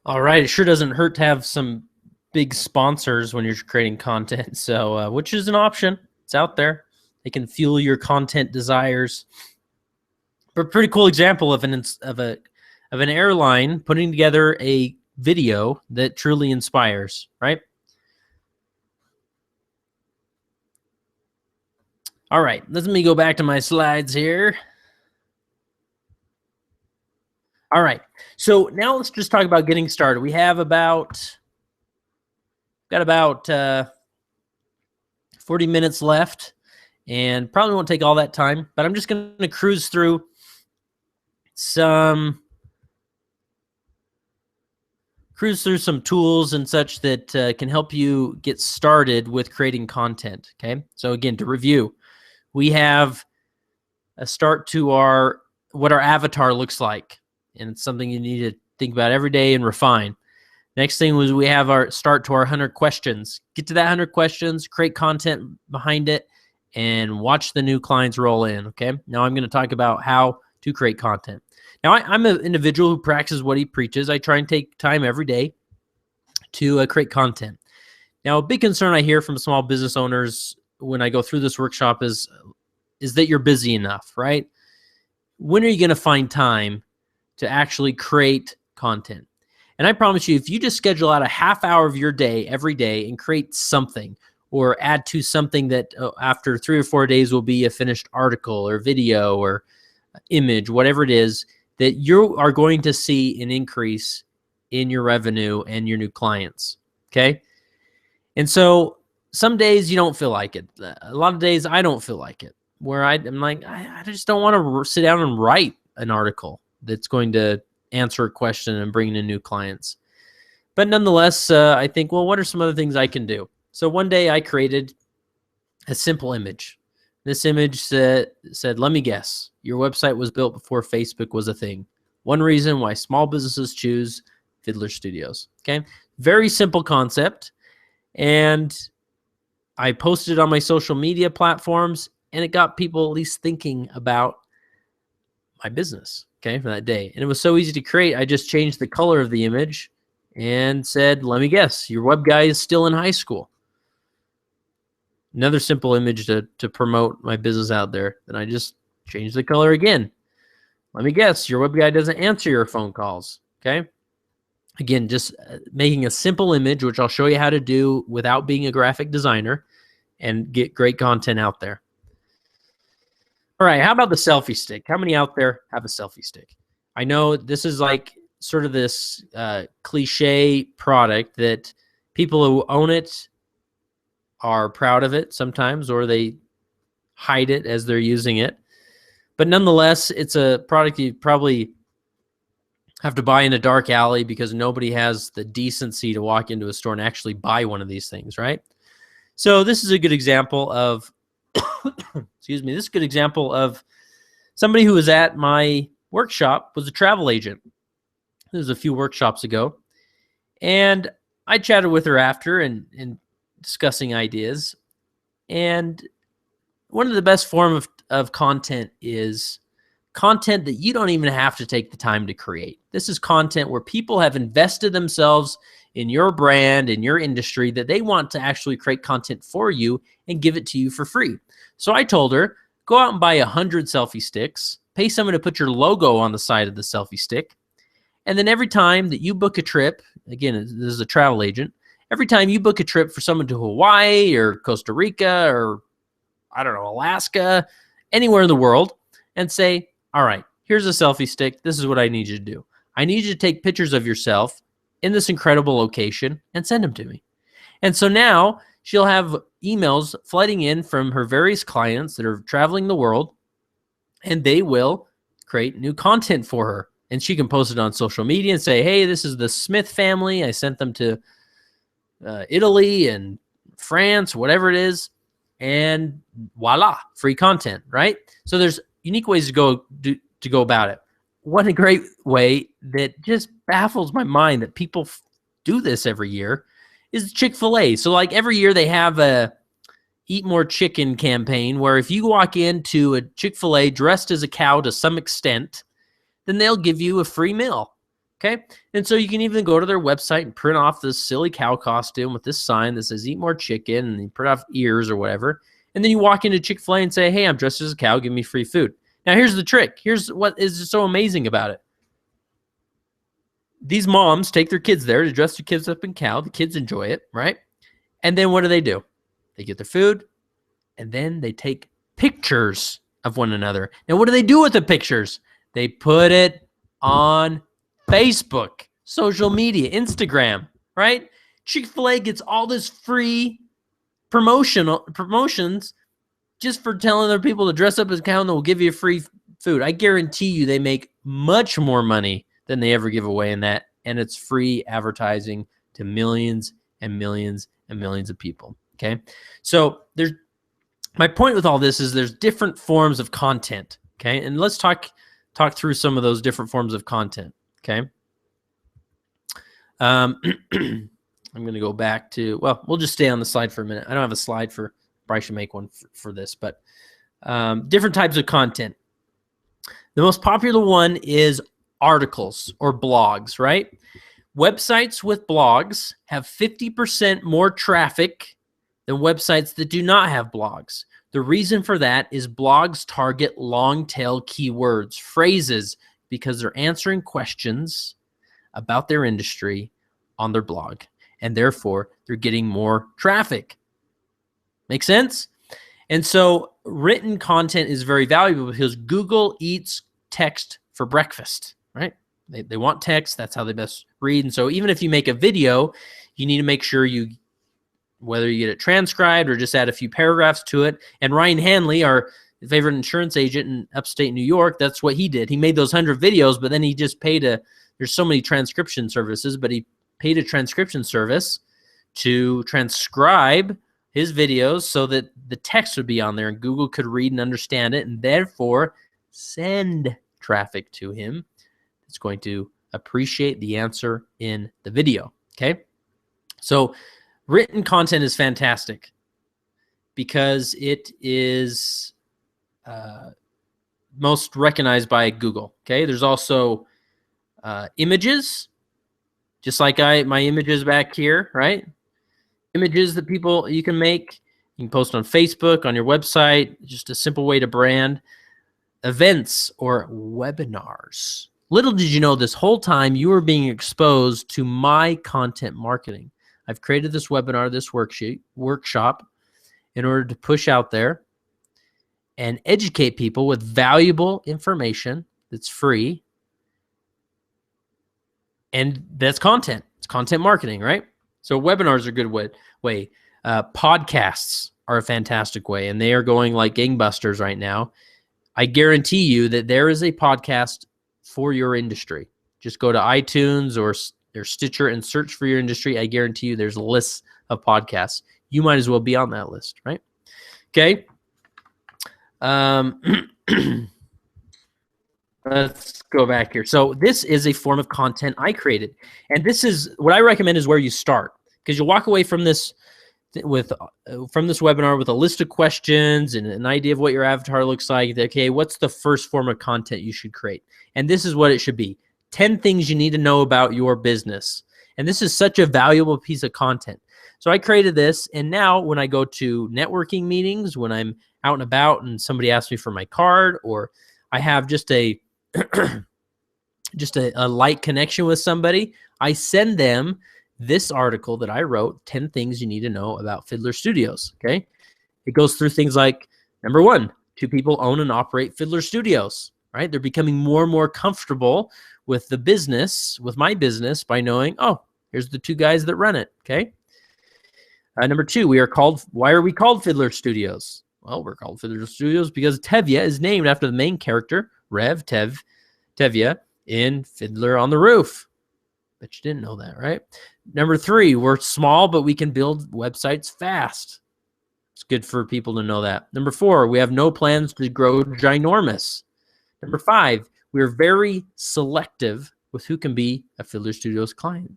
All right. It sure doesn't hurt to have some big sponsors when you're creating content. So, which is an option. It's out there. They can fuel your content desires. But a pretty cool example of an airline putting together a video that truly inspires, right? All right. Let me go back to my slides here. All right. So now let's just talk about getting started. We have got about 40 minutes left, and probably won't take all that time, but I'm just going to cruise through some tools and such that can help you get started with creating content. Okay. So again, to review, we have a start to what our avatar looks like. And it's something you need to think about every day and refine. Next thing was we have our start to our 100 questions. Get to that 100 questions, create content behind it, and watch the new clients roll in, okay? Now I'm going to talk about how to create content. Now I'm an individual who practices what he preaches. I try and take time every day to create content. Now a big concern I hear from small business owners when I go through this workshop is that you're busy enough, right? When are you going to find time to actually create content? And I promise you, if you just schedule out a half hour of your day every day and create something, or add to something that after 3 or 4 days will be a finished article or video or image, whatever it is, that you are going to see an increase in your revenue and your new clients, okay? And so some days you don't feel like it. A lot of days I don't feel like it, where I'm like, I just don't want to sit down and write an article that's going to answer a question and bring in new clients. But nonetheless, I think, well, what are some other things I can do? So one day I created a simple image. This image said, let me guess, your website was built before Facebook was a thing. One reason why small businesses choose Fiddler Studios. Okay, very simple concept. And I posted it on my social media platforms, and it got people at least thinking about my business, okay, for that day. And it was so easy to create. I just changed the color of the image and said, let me guess, your web guy is still in high school. Another simple image to promote my business out there. Then I just changed the color again. Let me guess, your web guy doesn't answer your phone calls, okay? Again, just making a simple image, which I'll show you how to do without being a graphic designer, and get great content out there. All right, how about the selfie stick? How many out there have a selfie stick? I know this is like sort of this cliche product that people who own it are proud of it sometimes, or they hide it as they're using it. But nonetheless, it's a product you probably have to buy in a dark alley because nobody has the decency to walk into a store and actually buy one of these things, right? So this is a good example of excuse me, this is a good example of somebody who was at my workshop, was a travel agent. This was a few workshops ago. And I chatted with her after and discussing ideas. And one of the best form of content is content that you don't even have to take the time to create. This is content where people have invested themselves in your brand, in your industry, that they want to actually create content for you and give it to you for free. So I told her, go out and buy 100 selfie sticks, pay someone to put your logo on the side of the selfie stick, and then every time that you book a trip, again, this is a travel agent, every time you book a trip for someone to Hawaii or Costa Rica or, I don't know, Alaska, anywhere in the world, and say, all right, here's a selfie stick. This is what I need you to do. I need you to take pictures of yourself in this incredible location and send them to me. And so now she'll have emails flooding in from her various clients that are traveling the world, and they will create new content for her. And she can post it on social media and say, hey, this is the Smith family. I sent them to Italy and France, whatever it is. And voila, free content, right? So there's unique ways to go about it. What a great way that just baffles my mind that people do this every year is Chick-fil-A. So like every year they have a Eat More Chicken campaign where if you walk into a Chick-fil-A dressed as a cow to some extent, then they'll give you a free meal. Okay. And so you can even go to their website and print off this silly cow costume with this sign that says eat more chicken, and you print off ears or whatever. And then you walk into Chick-fil-A and say, hey, I'm dressed as a cow. Give me free food. Now, here's the trick. Here's what is so amazing about it. These moms take their kids there to dress their kids up in cow. The kids enjoy it, right? And then what do? They get their food, and then they take pictures of one another. Now, what do they do with the pictures? They put it on Facebook, social media, Instagram, right? Chick-fil-A gets all this free promotions just for telling their people to dress up as a cow and they'll give you free food. I guarantee you they make much more money than they ever give away in that, and it's free advertising to millions and millions and millions of people, okay? So my point with all this is there's different forms of content, okay? And let's talk through some of those different forms of content, okay? I'm going to go back to, well, we'll just stay on the slide for a minute. I don't have a slide for, probably should make one for this, but different types of content. The most popular one is articles or blogs, right? Websites with blogs have 50% more traffic than websites that do not have blogs. The reason for that is blogs target long-tail keywords, phrases, because they're answering questions about their industry on their blog, and therefore they're getting more traffic. Make sense? And so written content is very valuable because Google eats text for breakfast, right? They want text. That's how they best read. And so even if you make a video, you need to make sure whether you get it transcribed or just add a few paragraphs to it. And Ryan Hanley, our favorite insurance agent in upstate New York, that's what he did. He made those 100 videos, but then he just paid there's so many transcription services, but he paid a transcription service to transcribe his videos so that the text would be on there and Google could read and understand it and therefore send traffic to him. It's going to appreciate the answer in the video, okay? So written content is fantastic because it is most recognized by Google, okay? There's also images, just like my images back here, right? Images that you can make. You can post on Facebook, on your website, just a simple way to brand. Events or webinars. Little did you know this whole time you were being exposed to my content marketing. I've created this webinar, this workshop in order to push out there and educate people with valuable information that's free. And that's content. It's content marketing, right? So webinars are a good way. Podcasts are a fantastic way, and they are going like gangbusters right now. I guarantee you that there is a podcast for your industry. Just go to iTunes or Stitcher and search for your industry. I guarantee you there's lists of podcasts. You might as well be on that list, right? Okay. Let's go back here. So this is a form of content I created. And this is what I recommend is where you start, because you'll walk away from this webinar with a list of questions and an idea of what your avatar looks like. Okay, what's the first form of content you should create? And this is what it should be. 10 things you need to know about your business. And this is such a valuable piece of content. So I created this, and now when I go to networking meetings, when I'm out and about and somebody asks me for my card, or I have just a light connection with somebody, I send them this article that I wrote, 10 things you need to know about Fiddler Studios, okay? It goes through things like, number 1, 2 people own and operate Fiddler Studios, right? They're becoming more and more comfortable with the business, with my business, by knowing, oh, here's the 2 guys that run it, okay? Number 2, why are we called Fiddler Studios? Well, we're called Fiddler Studios because Tevye is named after the main character, Tevye, in Fiddler on the Roof. Bet you didn't know that, right? Number 3, we're small, but we can build websites fast. It's good for people to know that. Number 4, we have no plans to grow ginormous. Number 5, we're very selective with who can be a Fiddler Studios client.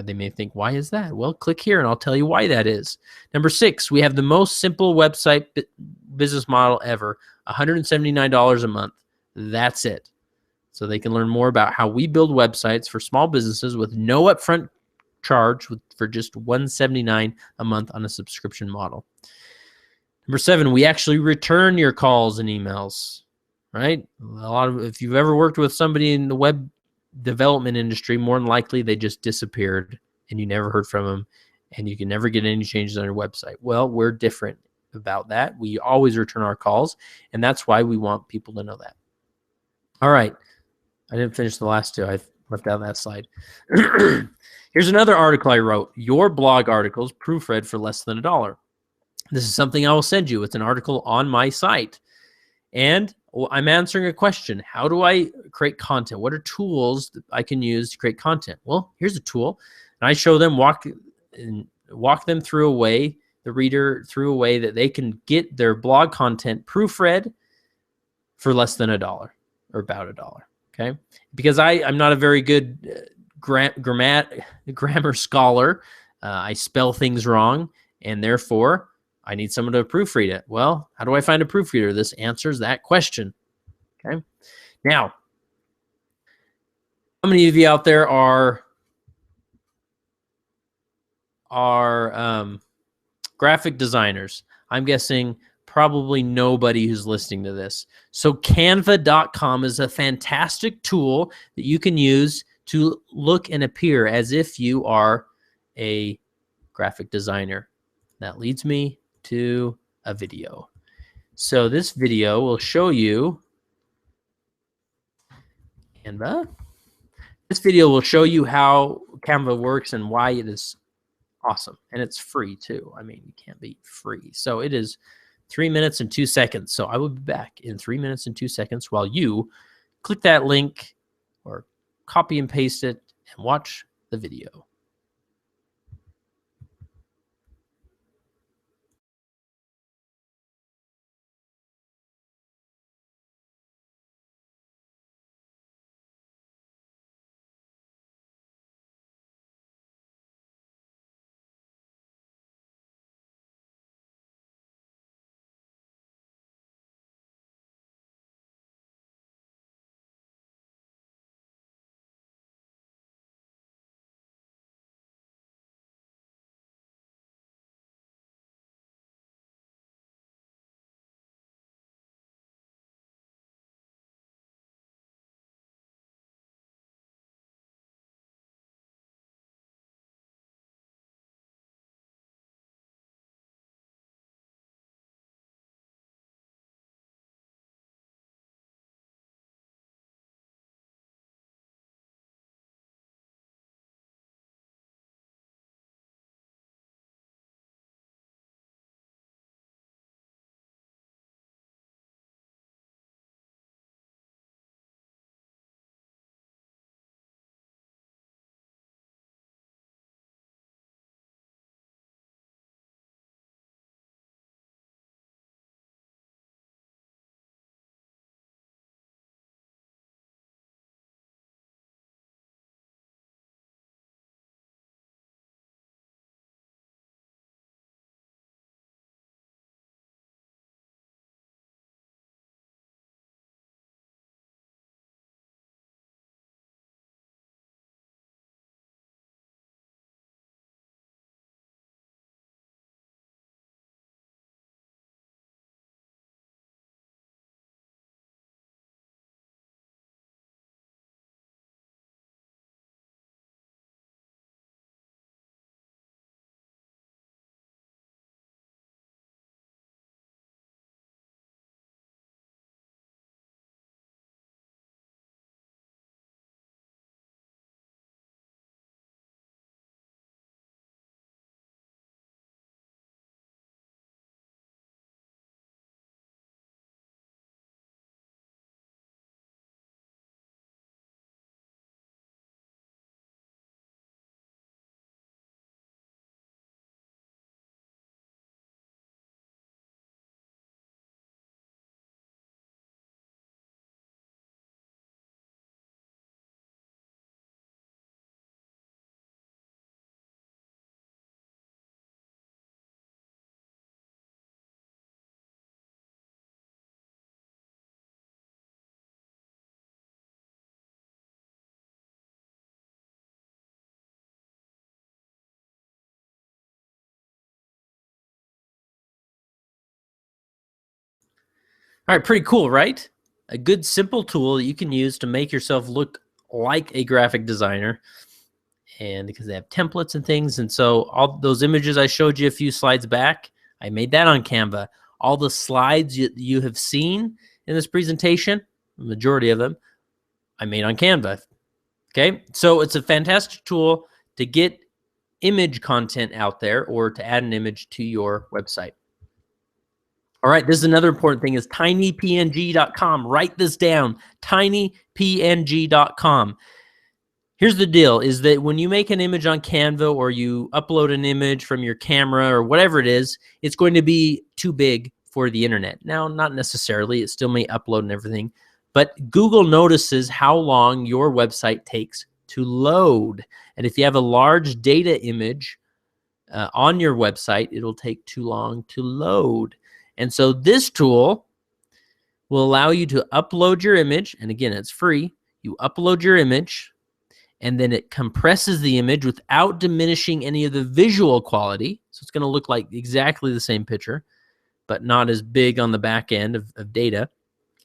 They may think, why is that? Well, click here and I'll tell you why that is. Number 6, we have the most simple website business model ever, $179 a month. That's it. so they can learn more about how we build websites for small businesses with no upfront charge for just $179 a month on a subscription model. Number 7, we actually return your calls and emails, right? If you've ever worked with somebody in the web development industry, more than likely they just disappeared and you never heard from them and you can never get any changes on your website. Well, we're different about that. We always return our calls, and that's why we want people to know that. All right. I didn't finish the last 2. I left out that slide. Here's another article I wrote. Your blog articles proofread for less than $1. This is something I will send you. It's an article on my site. And I'm answering a question. How do I create content? What are tools that I can use to create content? Well, here's a tool. And I show them, walk them through a way, the reader through a way that they can get their blog content proofread for less than $1 or about $1. Okay. Because I'm not a very good grammar scholar. I spell things wrong, and therefore I need someone to proofread it. Well, how do I find a proofreader? This answers that question. Okay. Now, how many of you out there are graphic designers? I'm guessing probably nobody who's listening to this. So Canva.com is a fantastic tool that you can use to look and appear as if you are a graphic designer. That leads me to a video. So this video will show you Canva. This video will show you how Canva works and why it is awesome. And it's free too. I mean, you can't beat free. So it is 3 minutes and 2 seconds. So I will be back in 3 minutes and 2 seconds while you click that link or copy and paste it and watch the video. All right, pretty cool, right? A good simple tool that you can use to make yourself look like a graphic designer. And because they have templates and things. And so all those images I showed you a few slides back, I made that on Canva. All the slides you have seen in this presentation, the majority of them, I made on Canva. Okay, so it's a fantastic tool to get image content out there or to add an image to your website. All right, this is another important thing is tinypng.com. Write this down, tinypng.com. Here's the deal, is that when you make an image on Canva or you upload an image from your camera or whatever it is, it's going to be too big for the internet. Now, not necessarily. It still may upload and everything. But Google notices how long your website takes to load. And if you have a large data image on your website, it'll take too long to load. And so this tool will allow you to upload your image. And again, it's free. You upload your image, and then it compresses the image without diminishing any of the visual quality. So it's going to look like exactly the same picture, but not as big on the back end of data.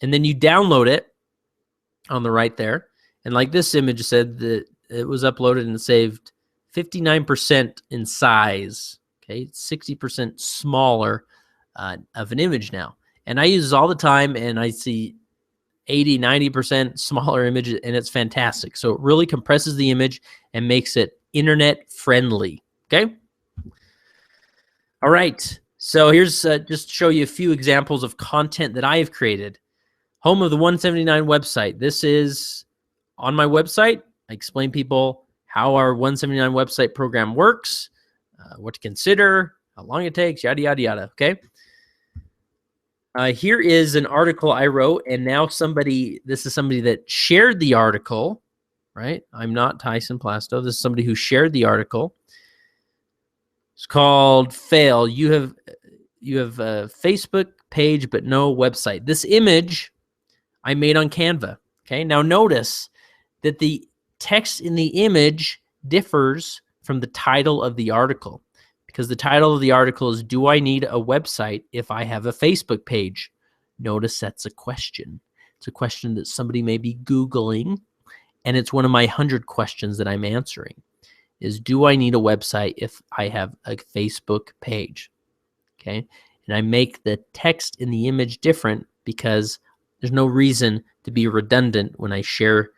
And then you download it on the right there. And like this image said, that it was uploaded and saved 59% in size. Okay, it's 60% smaller of an image now. And I use this all the time, and I see 80, 90% smaller images, and it's fantastic. So it really compresses the image and makes it internet friendly. Okay. All right. So here's just to show you a few examples of content that I have created. Home of the 179 website. This is on my website. I explain people how our 179 website program works, what to consider, how long it takes, yada, yada, yada. Okay. Here is an article I wrote, and now this is somebody that shared the article, right? I'm not Tyson Plasto. This is somebody who shared the article. It's called Fail. You have a Facebook page, but no website. This image I made on Canva. Okay. Now notice that the text in the image differs from the title of the article, because the title of the article is, do I need a website if I have a Facebook page? Notice that's a question. It's a question that somebody may be Googling, and it's one of my 100 questions that I'm answering is, do I need a website if I have a Facebook page? Okay. And I make the text in the image different because there's no reason to be redundant when I share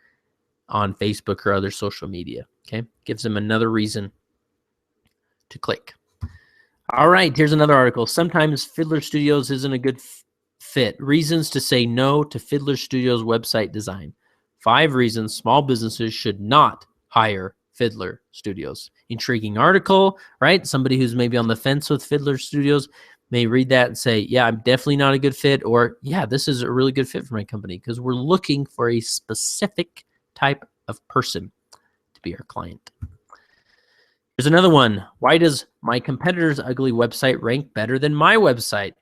on Facebook or other social media. Okay. Gives them another reason to click. All right, here's another article. Sometimes Fiddler Studios isn't a good fit. Reasons to say no to Fiddler Studios website design. 5 reasons small businesses should not hire Fiddler Studios. Intriguing article, right? Somebody who's maybe on the fence with Fiddler Studios may read that and say, yeah, I'm definitely not a good fit, or yeah, this is a really good fit for my company, because we're looking for a specific type of person to be our client. Here's another one. Why does my competitor's ugly website rank better than my website?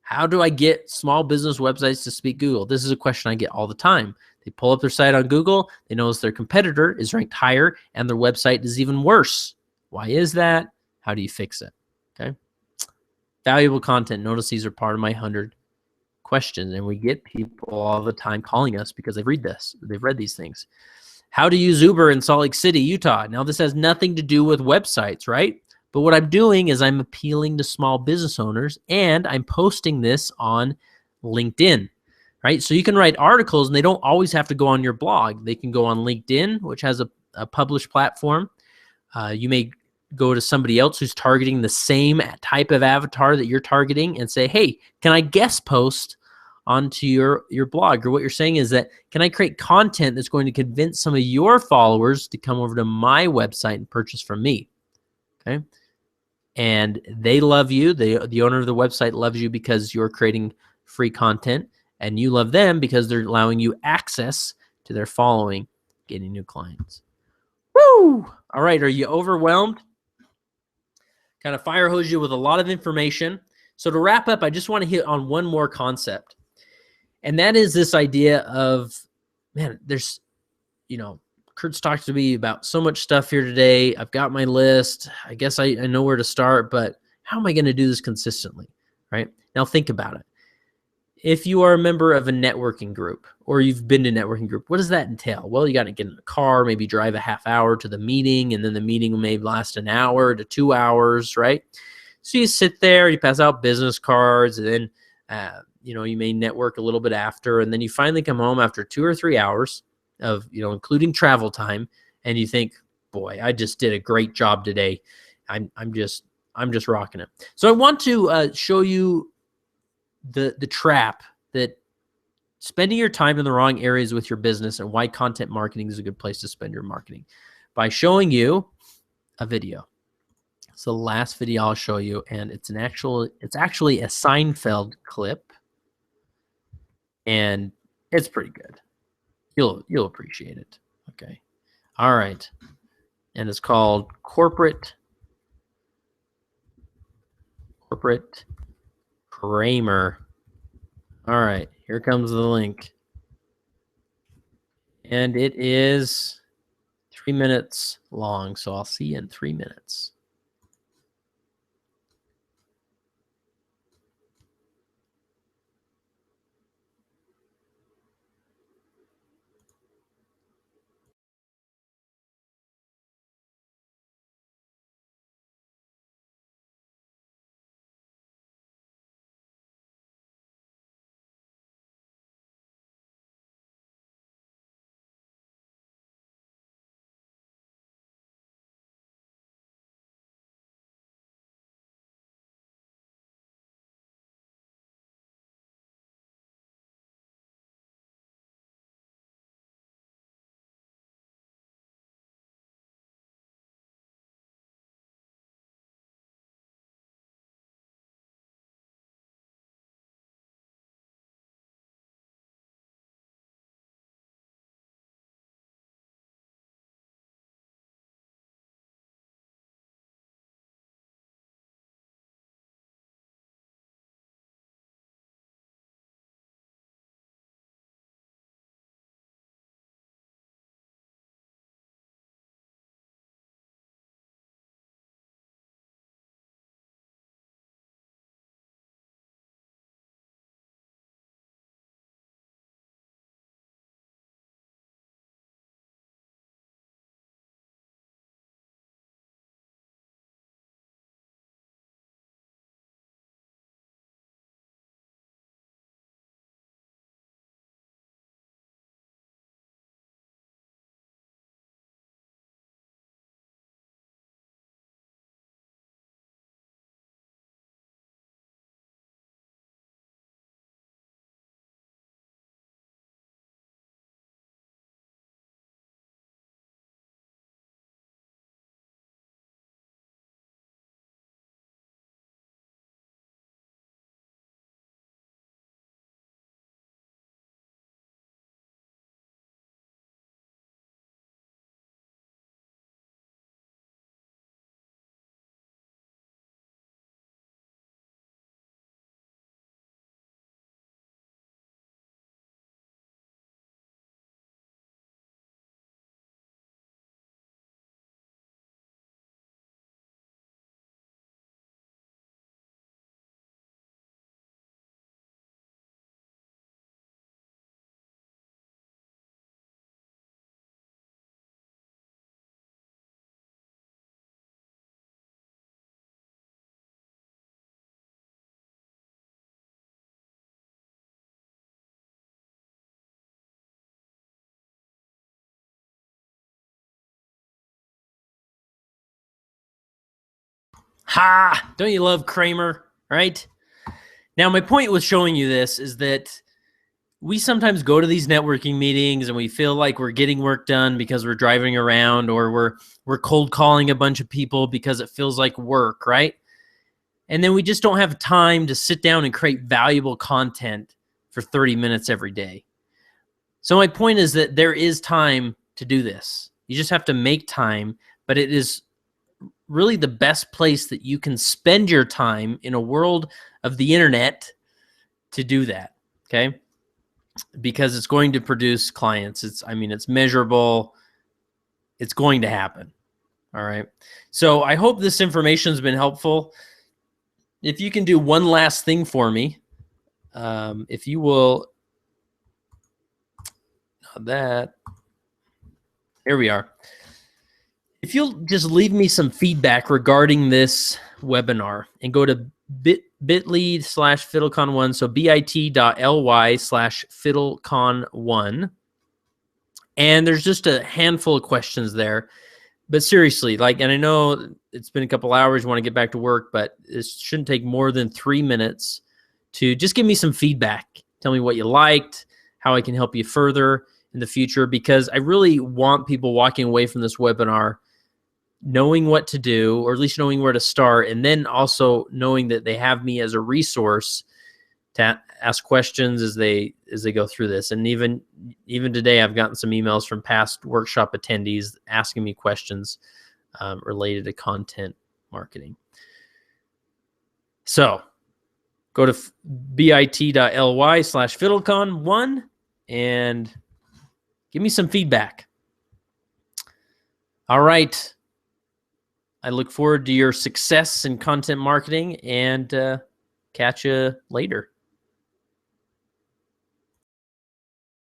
How do I get small business websites to speak Google? This is a question I get all the time. They pull up their site on Google. They notice their competitor is ranked higher and their website is even worse. Why is that? How do you fix it? Okay. Valuable content. Notice these are part of my 100 questions, and we get people all the time calling us because they've read these things. How to use Uber in Salt Lake City, Utah. Now, this has nothing to do with websites, right? But what I'm doing is I'm appealing to small business owners, and I'm posting this on LinkedIn, right? So you can write articles, and they don't always have to go on your blog. They can go on LinkedIn, which has a published platform. You may go to somebody else who's targeting the same type of avatar that you're targeting and say, hey, can I guest post onto your blog? Or what you're saying is that, can I create content that's going to convince some of your followers to come over to my website and purchase from me? Okay. And they love you. The owner of the website loves you because you're creating free content, and you love them because they're allowing you access to their following, getting new clients. Woo! All right. Are you overwhelmed? Kind of fire hose you with a lot of information. So to wrap up, I just want to hit on one more concept. And that is this idea of, man, there's, Kurt's talked to me about so much stuff here today. I've got my list. I guess I know where to start, but how am I going to do this consistently, right? Now think about it. if you are a member of a networking group or you've been to a networking group, what does that entail? Well, you got to get in a car, maybe drive a half hour to the meeting, and then the meeting may last an hour to 2 hours, right? So you sit there, you pass out business cards, and then you may network a little bit after, and then you finally come home after 2 or 3 hours of, including travel time, and you think, boy, I just did a great job today. I'm just rocking it. So I want to show you the trap that spending your time in the wrong areas with your business and why content marketing is a good place to spend your marketing by showing you a video. It's the last video I'll show you, and it's actually a Seinfeld clip, and it's pretty good. You'll appreciate it. Okay. All right. And it's called Corporate Kramer. All right, here comes the link. And it is 3 minutes long, so I'll see you in 3 minutes. Ha! Don't you love Kramer, right? Now, my point with showing you this is that we sometimes go to these networking meetings and we feel like we're getting work done because we're driving around, or we're cold calling a bunch of people because it feels like work, right? And then we just don't have time to sit down and create valuable content for 30 minutes every day. So my point is that there is time to do this. You just have to make time, but it is really the best place that you can spend your time in a world of the internet to do that, okay? Because it's going to produce clients. It's measurable. It's going to happen, all right? So I hope this information has been helpful. If you can do one last thing for me, If you will, that, here we are. If you'll just leave me some feedback regarding this webinar and go to bit.ly/FIDDLEcon1, so bit.ly/FIDDLEcon1, and there's just a handful of questions there. But seriously, like, and I know it's been a couple hours, you want to get back to work, but it shouldn't take more than 3 minutes to just give me some feedback. Tell me what you liked, how I can help you further in the future, because I really want people walking away from this webinar knowing what to do, or at least knowing where to start, and then also knowing that they have me as a resource to ask questions as they go through this. And even today, I've gotten some emails from past workshop attendees asking me questions related to content marketing. So go to bit.ly/FIDDLEcon1 and give me some feedback. All right. I look forward to your success in content marketing, and catch you later.